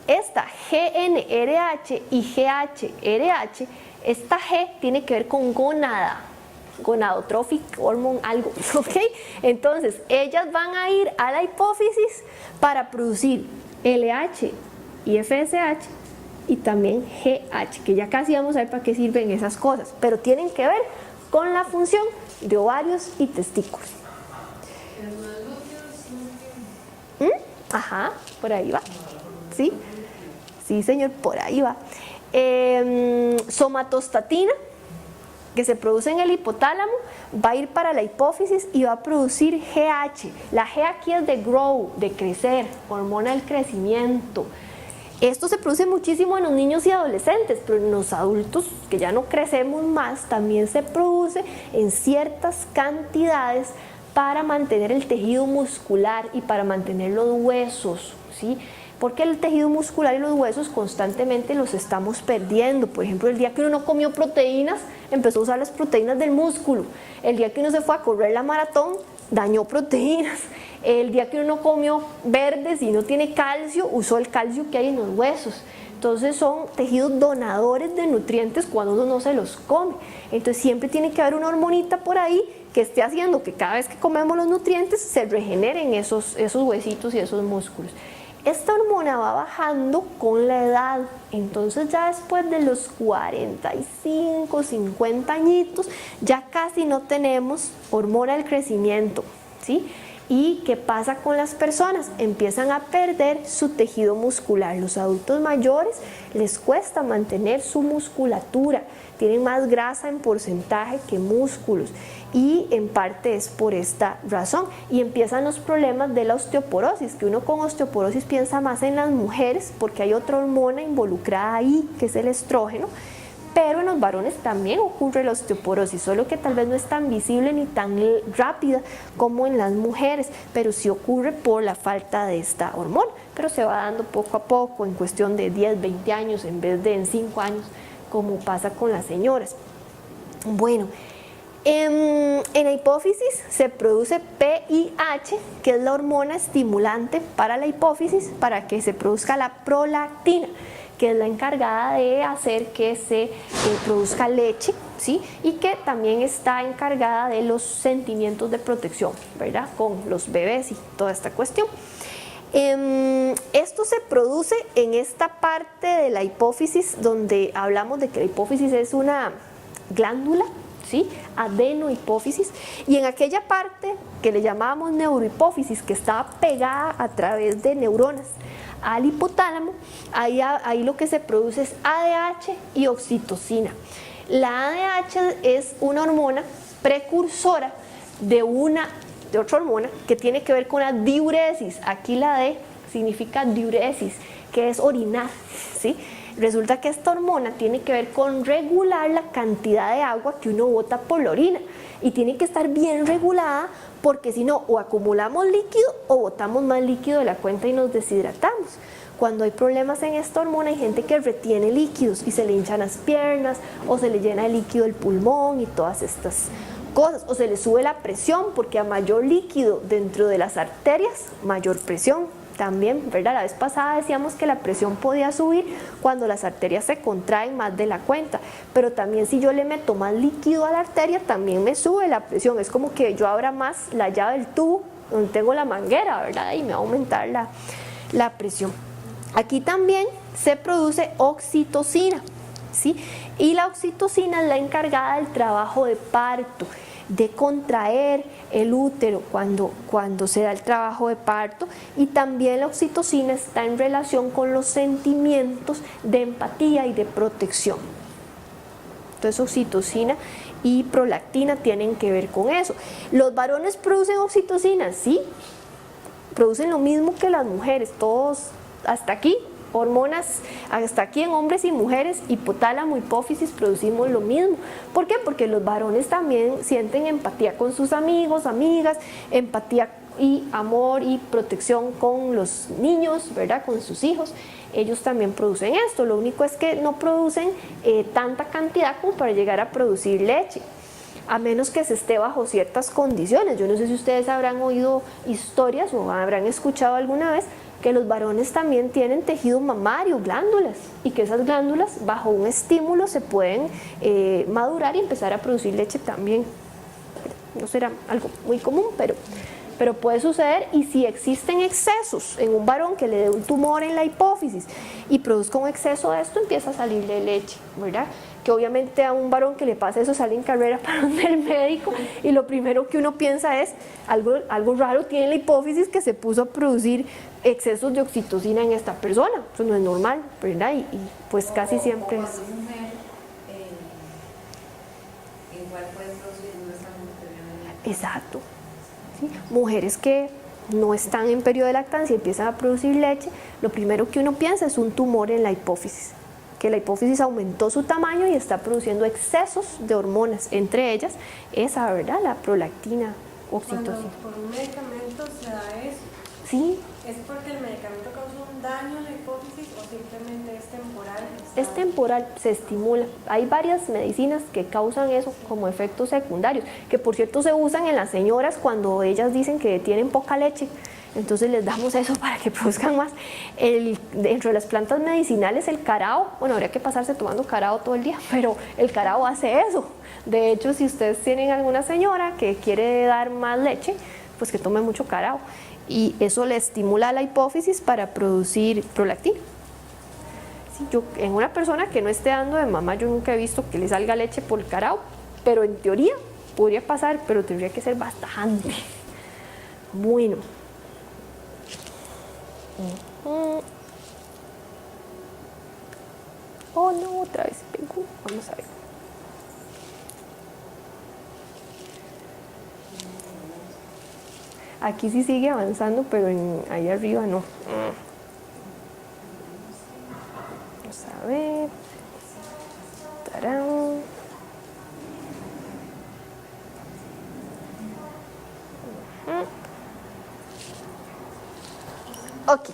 Esta GnRH y GHRH, esta G tiene que ver con gónada, gonadotrophic hormone, algo, ¿ok? Entonces, ellas van a ir a la hipófisis para producir LH y FSH y también GH, que ya casi vamos a ver para qué sirven esas cosas, pero tienen que ver con la función de ovarios y testículos. Ajá, por ahí va. ¿Sí? Sí, señor, por ahí va. Somatostatina, que se produce en el hipotálamo, va a ir para la hipófisis y va a producir GH. La G aquí es de grow, de crecer, hormona del crecimiento. Esto se produce muchísimo en los niños y adolescentes, pero en los adultos que ya no crecemos más, también se produce en ciertas cantidades para mantener el tejido muscular y para mantener los huesos, ¿sí? Porque el tejido muscular y los huesos constantemente los estamos perdiendo. Por ejemplo, el día que uno no comió proteínas, empezó a usar las proteínas del músculo. El día que uno se fue a correr la maratón, dañó proteínas. El día que uno no comió verdes y no tiene calcio, usó el calcio que hay en los huesos. Entonces son tejidos donadores de nutrientes cuando uno no se los come. Entonces siempre tiene que haber una hormonita por ahí que esté haciendo que cada vez que comemos los nutrientes se regeneren esos huesitos y esos músculos. Esta hormona va bajando con la edad, entonces ya después de los 45, 50 añitos, ya casi no tenemos hormona del crecimiento, ¿sí? ¿Y qué pasa con las personas? Empiezan a perder su tejido muscular. Los adultos mayores les cuesta mantener su musculatura, tienen más grasa en porcentaje que músculos y en parte es por esta razón. Y empiezan los problemas de la osteoporosis, que uno con osteoporosis piensa más en las mujeres porque hay otra hormona involucrada ahí, que es el estrógeno. Pero en los varones también ocurre la osteoporosis, solo que tal vez no es tan visible ni tan rápida como en las mujeres, pero sí ocurre por la falta de esta hormona, pero se va dando poco a poco, en cuestión de 10, 20 años, en vez de en 5 años, como pasa con las señoras. Bueno, en la hipófisis se produce PIH, que es la hormona estimulante para la hipófisis, para que se produzca la prolactina, que es la encargada de hacer que se produzca leche, ¿sí? Y que también está encargada de los sentimientos de protección, ¿verdad? Con los bebés y toda esta cuestión. Esto se produce en esta parte de la hipófisis donde hablamos de que la hipófisis es una glándula, ¿sí? Adenohipófisis, y en aquella parte que le llamábamos neurohipófisis, que estaba pegada a través de neuronas al hipotálamo, ahí lo que se produce es ADH y oxitocina. La ADH es una hormona precursora de otra hormona que tiene que ver con la diuresis. Aquí la D significa diuresis, que es orinar, ¿sí? Resulta que esta hormona tiene que ver con regular la cantidad de agua que uno bota por la orina y tiene que estar bien regulada, porque si no, o acumulamos líquido o botamos más líquido de la cuenta y nos deshidratamos. Cuando hay problemas en esta hormona hay gente que retiene líquidos y se le hinchan las piernas o se le llena de líquido el pulmón y todas estas cosas, o se le sube la presión, porque a mayor líquido dentro de las arterias, mayor presión. También, ¿verdad? La vez pasada decíamos que la presión podía subir cuando las arterias se contraen más de la cuenta, pero también si yo le meto más líquido a la arteria, también me sube la presión. Es como que yo abra más la llave del tubo donde tengo la manguera, ¿verdad? Y me va a aumentar la presión. Aquí también se produce oxitocina, ¿sí? Y la oxitocina es la encargada del trabajo de parto, de contraer el útero cuando se da el trabajo de parto, y también la oxitocina está en relación con los sentimientos de empatía y de protección. Entonces oxitocina y prolactina tienen que ver con eso. ¿Los varones producen oxitocina? Sí, producen lo mismo que las mujeres, todos hasta aquí. Hormonas hasta aquí en hombres y mujeres, hipotálamo, hipófisis, producimos lo mismo. ¿Por qué? Porque los varones también sienten empatía con sus amigos, amigas, empatía y amor y protección con los niños, ¿verdad? Con sus hijos. Ellos también producen esto, lo único es que no producen tanta cantidad como para llegar a producir leche, a menos que se esté bajo ciertas condiciones. Yo no sé si ustedes habrán oído historias o habrán escuchado alguna vez que los varones también tienen tejido mamario, glándulas, y que esas glándulas bajo un estímulo se pueden madurar y empezar a producir leche también. No será algo muy común, pero puede suceder. Y si existen excesos en un varón que le dé un tumor en la hipófisis y produzca un exceso de esto, empieza a salirle leche, ¿verdad? Que obviamente a un varón que le pasa eso sale en carrera para donde el médico, y lo primero que uno piensa es algo raro tiene la hipófisis que se puso a producir excesos de oxitocina en esta persona. Eso no es normal, ¿verdad? Y pues casi siempre es... Cuando es mujer, igual puede producir una sangre. Exacto. ¿Sí? Mujeres que no están en periodo de lactancia y empiezan a producir leche, lo primero que uno piensa es un tumor en la hipófisis, que la hipófisis aumentó su tamaño y está produciendo excesos de hormonas, entre ellas esa, ¿verdad? La prolactina, oxitocina. Cuando por un medicamento se da eso, Sí, ¿es porque el medicamento causa un daño a la hipófisis o simplemente es temporal? es temporal, se estimula. Hay varias medicinas que causan eso como efectos secundarios, que por cierto se usan en las señoras cuando ellas dicen que tienen poca leche. Entonces les damos eso para que produzcan más. Dentro de las plantas medicinales, el carao, bueno, habría que pasarse tomando carao todo el día, pero el carao hace eso. De hecho, si ustedes tienen alguna señora que quiere dar más leche, pues que tome mucho carao. Y eso le estimula a la hipófisis para producir prolactina. Sí, en una persona que no esté dando de mamá, yo nunca he visto que le salga leche por el carao, pero en teoría podría pasar, pero tendría que ser bastante. Bueno. Oh no, otra vez pegó. Vamos a ver. Aquí sí sigue avanzando, pero ahí arriba no. Vamos a ver. ¡Tarán! Ok.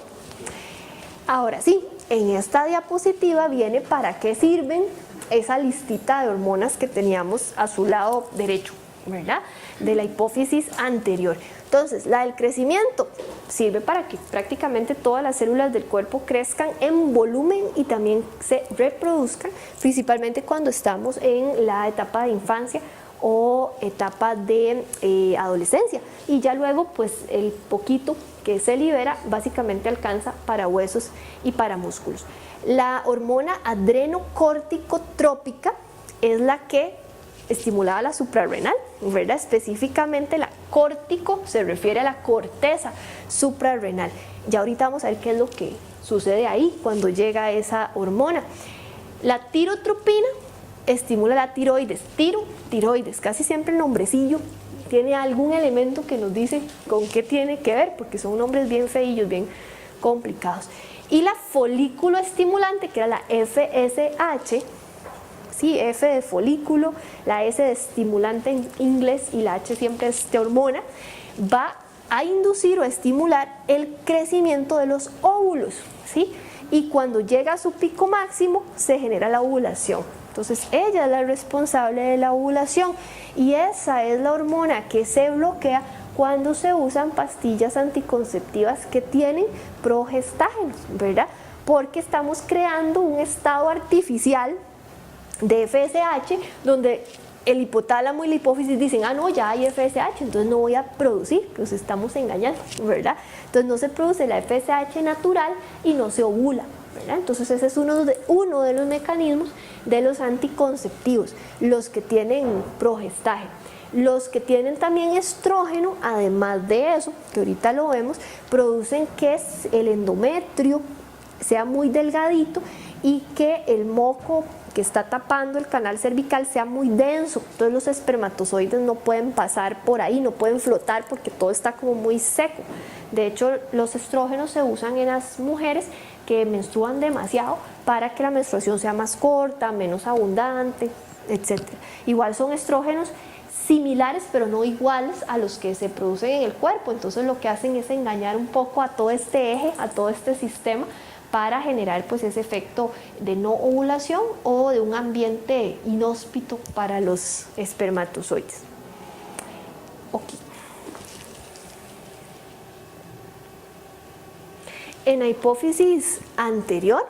Ahora sí, en esta diapositiva viene para qué sirven esa listita de hormonas que teníamos a su lado derecho, ¿verdad? De la hipófisis anterior. Entonces, la del crecimiento sirve para que prácticamente todas las células del cuerpo crezcan en volumen y también se reproduzcan, principalmente cuando estamos en la etapa de infancia o etapa de adolescencia. Y ya luego, pues, el poquito que se libera básicamente alcanza para huesos y para músculos. La hormona adrenocorticotrópica es la que estimulaba la suprarrenal, ¿verdad? Específicamente la córtico se refiere a la corteza suprarrenal. Ya ahorita vamos a ver qué es lo que sucede ahí cuando llega esa hormona. La tirotropina estimula la tiroides. Tiroides, casi siempre el nombrecillo tiene algún elemento que nos dice con qué tiene que ver, porque son nombres bien feillos, bien complicados. Y la folículo estimulante, que era la FSH, sí, F de folículo, la S de estimulante en inglés y la H siempre es de hormona, va a inducir o a estimular el crecimiento de los óvulos, ¿sí? Y cuando llega a su pico máximo se genera la ovulación. Entonces ella es la responsable de la ovulación y esa es la hormona que se bloquea cuando se usan pastillas anticonceptivas que tienen progestágenos, ¿verdad? Porque estamos creando un estado artificial de FSH donde el hipotálamo y la hipófisis dicen, ah no, ya hay FSH, entonces no voy a producir, los estamos engañando, ¿verdad? Entonces no se produce la FSH natural y no se ovula, ¿verdad? Entonces ese es uno de los mecanismos de los anticonceptivos, los que tienen progestágeno. Los que tienen también estrógeno, además de eso, que ahorita lo vemos, producen que el endometrio sea muy delgadito y que el moco que está tapando el canal cervical sea muy denso. Entonces los espermatozoides no pueden pasar por ahí, no pueden flotar porque todo está como muy seco. De hecho, los estrógenos se usan en las mujeres que menstruan demasiado para que la menstruación sea más corta, menos abundante, etc. Igual son estrógenos similares pero no iguales a los que se producen en el cuerpo, entonces lo que hacen es engañar un poco a todo este eje, a todo este sistema para generar pues ese efecto de no ovulación o de un ambiente inhóspito para los espermatozoides. Okay. En la hipófisis anterior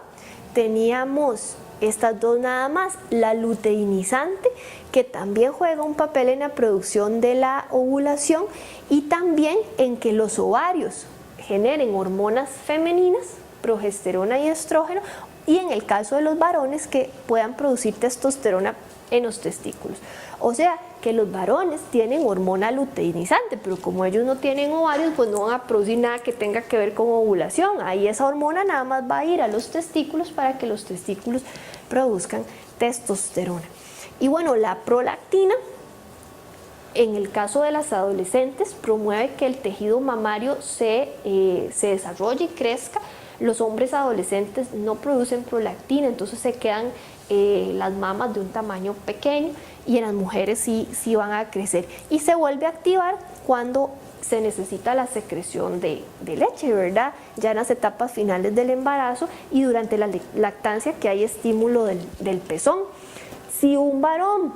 teníamos estas dos nada más, la luteinizante, que también juega un papel en la producción de la ovulación y también en que los ovarios generen hormonas femeninas, progesterona y estrógeno, y en el caso de los varones que puedan producir testosterona en los testículos. O sea, que los varones tienen hormona luteinizante, pero como ellos no tienen ovarios, pues no van a producir nada que tenga que ver con ovulación. Ahí esa hormona nada más va a ir a los testículos para que los testículos produzcan testosterona. Y bueno, la prolactina, en el caso de las adolescentes, promueve que el tejido mamario se desarrolle y crezca. Los hombres adolescentes no producen prolactina, entonces se quedan las mamas de un tamaño pequeño, y en las mujeres sí van a crecer, y se vuelve a activar cuando se necesita la secreción de leche, ¿verdad? Ya en las etapas finales del embarazo y durante la lactancia, que hay estímulo del pezón. Si un varón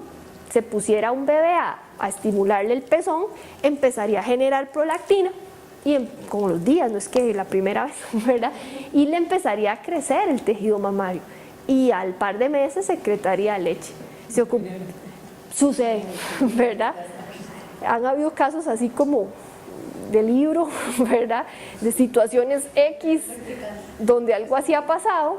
se pusiera a un bebé a estimularle el pezón, empezaría a generar prolactina, y como los días, no es que la primera vez, ¿verdad? Y le empezaría a crecer el tejido mamario, y al par de meses secretaría leche. Sucede, ¿verdad? Han habido casos así como de libro, ¿verdad? De situaciones X donde algo así ha pasado,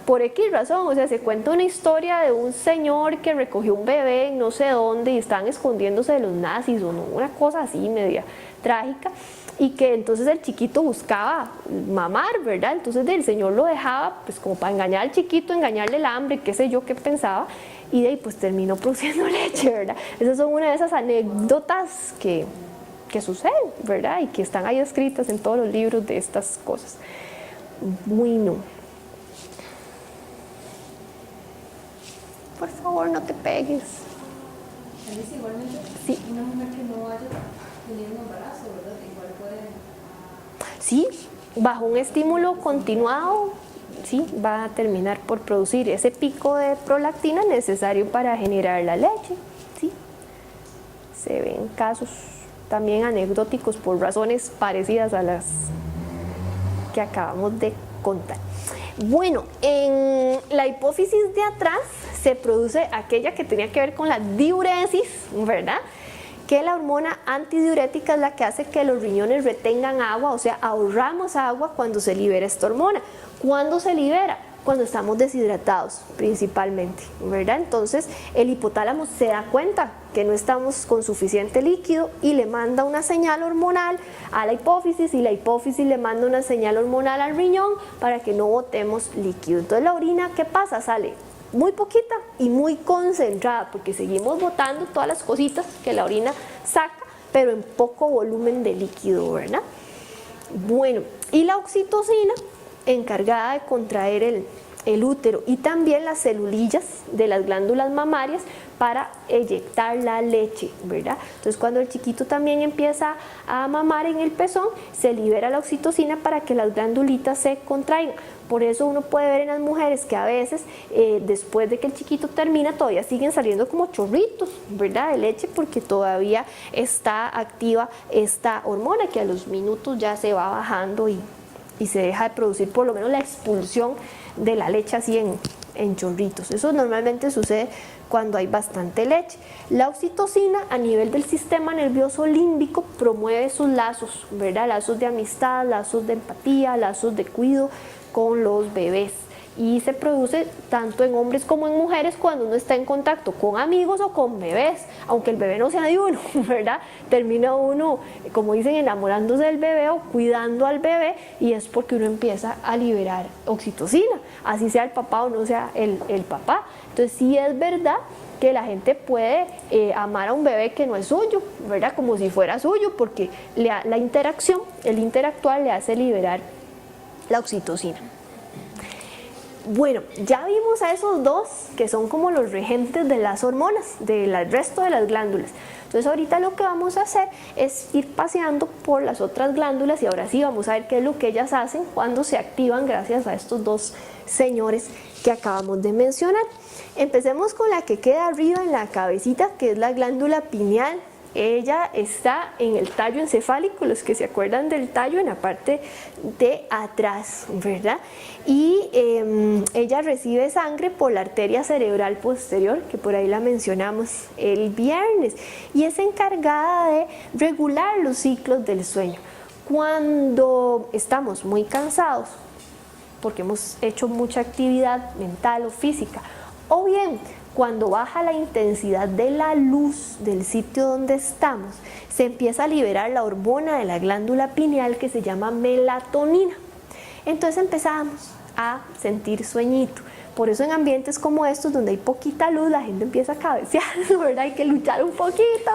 por X razón. O sea, se cuenta una historia de un señor que recogió un bebé en no sé dónde y estaban escondiéndose de los nazis o no, una cosa así media trágica, y que entonces el chiquito buscaba mamar, ¿verdad? Entonces el señor lo dejaba pues como para engañar al chiquito, engañarle el hambre, qué sé yo qué pensaba, y de ahí pues terminó produciendo leche, ¿verdad? Esas son una de esas anécdotas que suceden, ¿verdad? Y que están ahí escritas en todos los libros de estas cosas. Bueno, por favor no te pegues. Alice, igualmente, sí. Una mujer que no haya tenido un embarazo, ¿verdad? Igual puede... Sí, bajo un estímulo continuado, sí, va a terminar por producir ese pico de prolactina necesario para generar la leche, sí. Se ven casos también anecdóticos por razones parecidas a las que acabamos de contar. Bueno, en la hipófisis de atrás se produce aquella que tenía que ver con la diuresis, ¿verdad? Que la hormona antidiurética es la que hace que los riñones retengan agua, o sea, ahorramos agua cuando se libera esta hormona. ¿Cuándo se libera? Cuando estamos deshidratados, principalmente, ¿verdad? Entonces, el hipotálamo se da cuenta que no estamos con suficiente líquido y le manda una señal hormonal a la hipófisis, y la hipófisis le manda una señal hormonal al riñón para que no botemos líquido. Entonces, la orina, ¿qué pasa? Sale muy poquita y muy concentrada, porque seguimos botando todas las cositas que la orina saca, pero en poco volumen de líquido, ¿verdad? Bueno, y la oxitocina, encargada de contraer el útero, y también las celulillas de las glándulas mamarias para eyectar la leche, ¿verdad? Entonces, cuando el chiquito también empieza a mamar en el pezón, se libera la oxitocina para que las glandulitas se contraigan. Por eso uno puede ver en las mujeres que a veces después de que el chiquito termina todavía siguen saliendo como chorritos, ¿verdad? De leche, porque todavía está activa esta hormona que a los minutos ya se va bajando y se deja de producir por lo menos la expulsión de la leche así en chorritos. Eso normalmente sucede cuando hay bastante leche. La oxitocina a nivel del sistema nervioso límbico promueve sus lazos, ¿verdad? Lazos de amistad, lazos de empatía, lazos de cuidado con los bebés, y se produce tanto en hombres como en mujeres cuando uno está en contacto con amigos o con bebés, aunque el bebé no sea de uno, ¿verdad? Termina uno, como dicen, enamorándose del bebé o cuidando al bebé, y es porque uno empieza a liberar oxitocina, así sea el papá o no sea el papá. Entonces sí es verdad que la gente puede amar a un bebé que no es suyo, ¿verdad? Como si fuera suyo, porque la interacción, el interactuar le hace liberar la oxitocina. Bueno, ya vimos a esos dos que son como los regentes de las hormonas, del resto de las glándulas. Entonces ahorita lo que vamos a hacer es ir paseando por las otras glándulas, y ahora sí vamos a ver qué es lo que ellas hacen cuando se activan gracias a estos dos señores que acabamos de mencionar. Empecemos con la que queda arriba en la cabecita, que es la glándula pineal. Ella está en el tallo encefálico, los que se acuerdan del tallo, en la parte de atrás, ¿verdad? Y ella recibe sangre por la arteria cerebral posterior, que por ahí la mencionamos el viernes, y es encargada de regular los ciclos del sueño. Cuando estamos muy cansados porque hemos hecho mucha actividad mental o física. O bien, cuando baja la intensidad de la luz del sitio donde estamos, se empieza a liberar la hormona de la glándula pineal que se llama melatonina. Entonces empezamos a sentir sueñito. Por eso en ambientes como estos, donde hay poquita luz, la gente empieza a cabecear, ¿verdad? Hay que luchar un poquito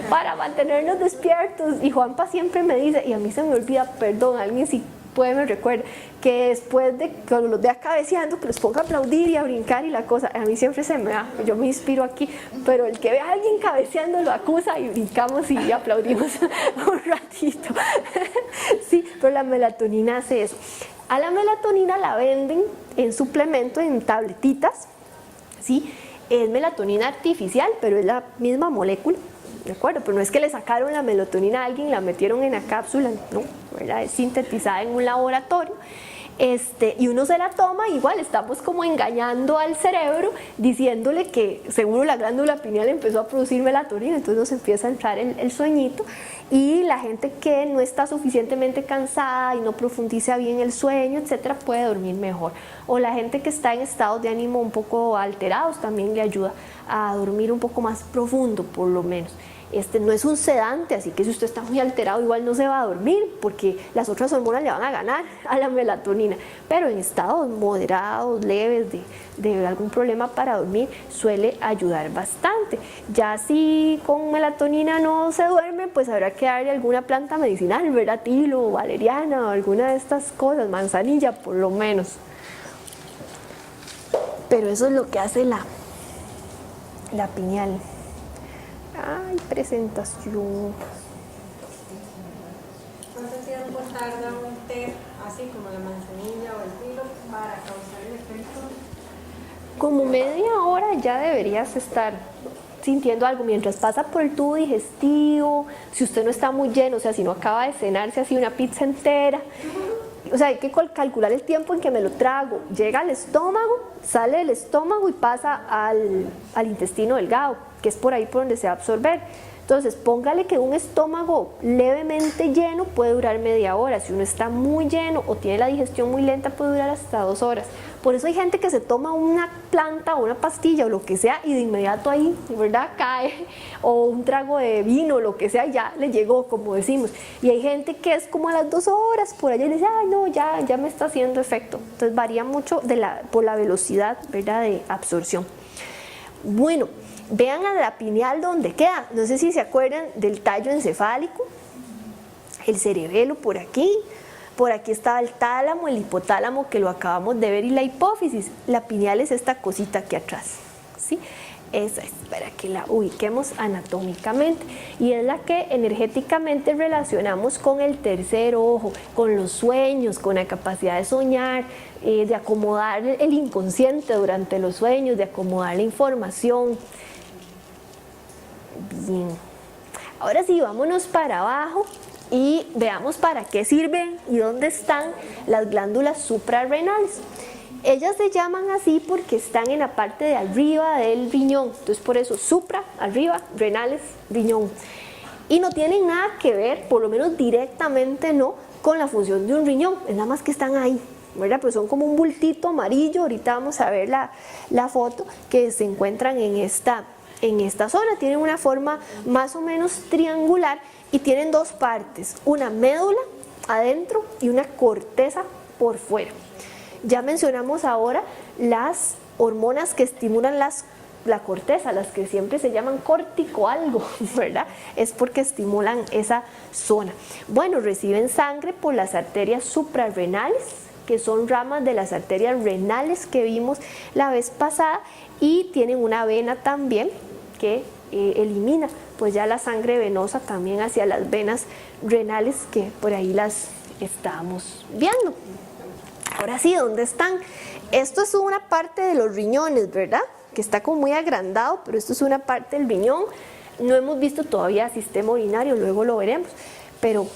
para mantenernos despiertos. Y Juanpa siempre me dice, y a mí se me olvida, perdón, alguien si puede me recuerda, que después de cuando los vea cabeceando, que los ponga a aplaudir y a brincar y la cosa, a mí siempre se me da, yo me inspiro aquí, pero el que ve a alguien cabeceando lo acusa y brincamos y aplaudimos un ratito. Sí, pero la melatonina hace eso. A la melatonina la venden en suplemento, en tabletitas, ¿sí? Es melatonina artificial, pero es la misma molécula, ¿de acuerdo? Pero no es que le sacaron la melatonina a alguien y la metieron en la cápsula, no, ¿verdad? Es sintetizada en un laboratorio. Y uno se la toma, igual estamos como engañando al cerebro, diciéndole que seguro la glándula pineal empezó a producir melatonina, entonces nos empieza a entrar el sueñito. Y la gente que no está suficientemente cansada y no profundiza bien el sueño, etcétera, puede dormir mejor. O la gente que está en estados de ánimo un poco alterados también le ayuda a dormir un poco más profundo, por lo menos. No es un sedante, así que si usted está muy alterado igual no se va a dormir porque las otras hormonas le van a ganar a la melatonina, pero en estados moderados, leves de algún problema para dormir suele ayudar bastante. Ya si con melatonina no se duerme, pues habrá que darle alguna planta medicinal, ¿verdad? Tilo, valeriana o alguna de estas cosas, manzanilla por lo menos. Pero eso es lo que hace la pineal. Ay, presentación. ¿Cuánto tiempo tarda un té así como la manzanilla o el tilo para causar el efecto? Como media hora ya deberías estar sintiendo algo mientras pasa por el tubo digestivo. Si usted no está muy lleno, o sea, si no acaba de cenarse así una pizza entera, o sea, hay que calcular el tiempo en que me lo trago. Llega al estómago, sale del estómago y pasa al intestino delgado, que es por ahí por donde se va a absorber. Entonces, póngale que un estómago levemente lleno puede durar media hora. Si uno está muy lleno o tiene la digestión muy lenta, puede durar hasta 2 horas. Por eso hay gente que se toma una planta o una pastilla o lo que sea y de inmediato ahí, ¿verdad?, cae. O un trago de vino, lo que sea, ya le llegó, como decimos. Y hay gente que es como a las 2 horas por allá y dice, ay, no, ya me está haciendo efecto. Entonces, varía mucho por la velocidad, ¿verdad?, de absorción. Bueno, vean a la pineal donde queda. No sé si se acuerdan del tallo encefálico, el cerebelo por aquí estaba el tálamo, el hipotálamo que lo acabamos de ver y la hipófisis. La pineal es esta cosita aquí atrás, ¿sí? Esa es para que la ubiquemos anatómicamente y es la que energéticamente relacionamos con el tercer ojo, con los sueños, con la capacidad de soñar, de acomodar el inconsciente durante los sueños, de acomodar la información. Bien, ahora sí, vámonos para abajo y veamos para qué sirven y dónde están las glándulas suprarrenales. Ellas se llaman así porque están en la parte de arriba del riñón, entonces por eso supra, arriba, renales, riñón. Y no tienen nada que ver, por lo menos directamente no, con la función de un riñón, es nada más que están ahí, ¿verdad? Pues son como un bultito amarillo, ahorita vamos a ver la foto que se encuentran en esta zona. Tienen una forma más o menos triangular y tienen 2 partes, una médula adentro y una corteza por fuera. Ya mencionamos ahora las hormonas que estimulan la corteza, las que siempre se llaman cortico algo, ¿verdad? Es porque estimulan esa zona. Bueno, reciben sangre por las arterias suprarrenales, que son ramas de las arterias renales que vimos la vez pasada, y tienen una vena también que elimina pues ya la sangre venosa también hacia las venas renales, que por ahí las estamos viendo. Ahora sí, ¿dónde están? Esto es una parte de los riñones, ¿verdad? Que está como muy agrandado, pero esto es una parte del riñón. No hemos visto todavía sistema urinario, luego lo veremos, pero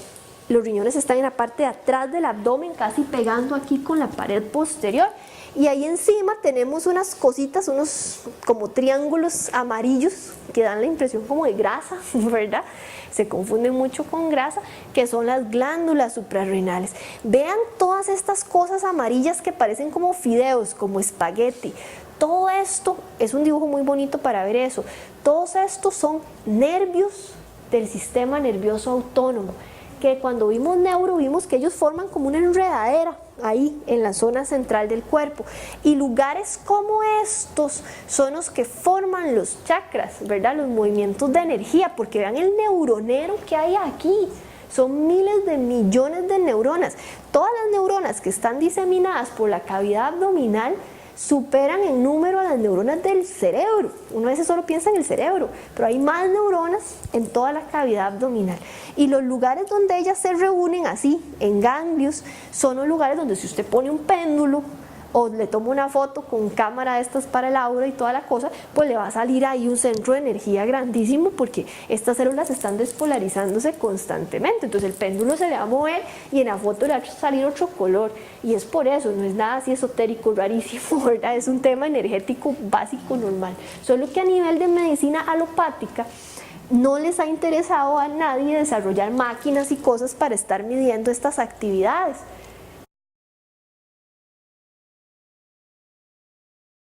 los riñones están en la parte de atrás del abdomen, casi pegando aquí con la pared posterior. Y ahí encima tenemos unas cositas, unos como triángulos amarillos que dan la impresión como de grasa, ¿verdad? Se confunden mucho con grasa, que son las glándulas suprarrenales. Vean todas estas cosas amarillas que parecen como fideos, como espagueti. Todo esto es un dibujo muy bonito para ver eso. Todos estos son nervios del sistema nervioso autónomo, que cuando vimos neuro vimos que ellos forman como una enredadera ahí en la zona central del cuerpo, y lugares como estos son los que forman los chakras, ¿verdad? Los movimientos de energía, porque vean el neuronero que hay aquí. Son miles de millones de neuronas. Todas las neuronas que están diseminadas por la cavidad abdominal superan en número a las neuronas del cerebro. Uno a veces solo piensa en el cerebro, pero hay más neuronas en toda la cavidad abdominal. Y los lugares donde ellas se reúnen así, en ganglios, son los lugares donde si usted pone un péndulo o le toma una foto con cámara de estas para el aura y toda la cosa, pues le va a salir ahí un centro de energía grandísimo, porque estas células están despolarizándose constantemente. Entonces el péndulo se le va a mover y en la foto le va a salir otro color, y es por eso, no es nada así esotérico, rarísimo, ¿verdad? Es un tema energético básico, normal. Solo que a nivel de medicina alopática no les ha interesado a nadie desarrollar máquinas y cosas para estar midiendo estas actividades.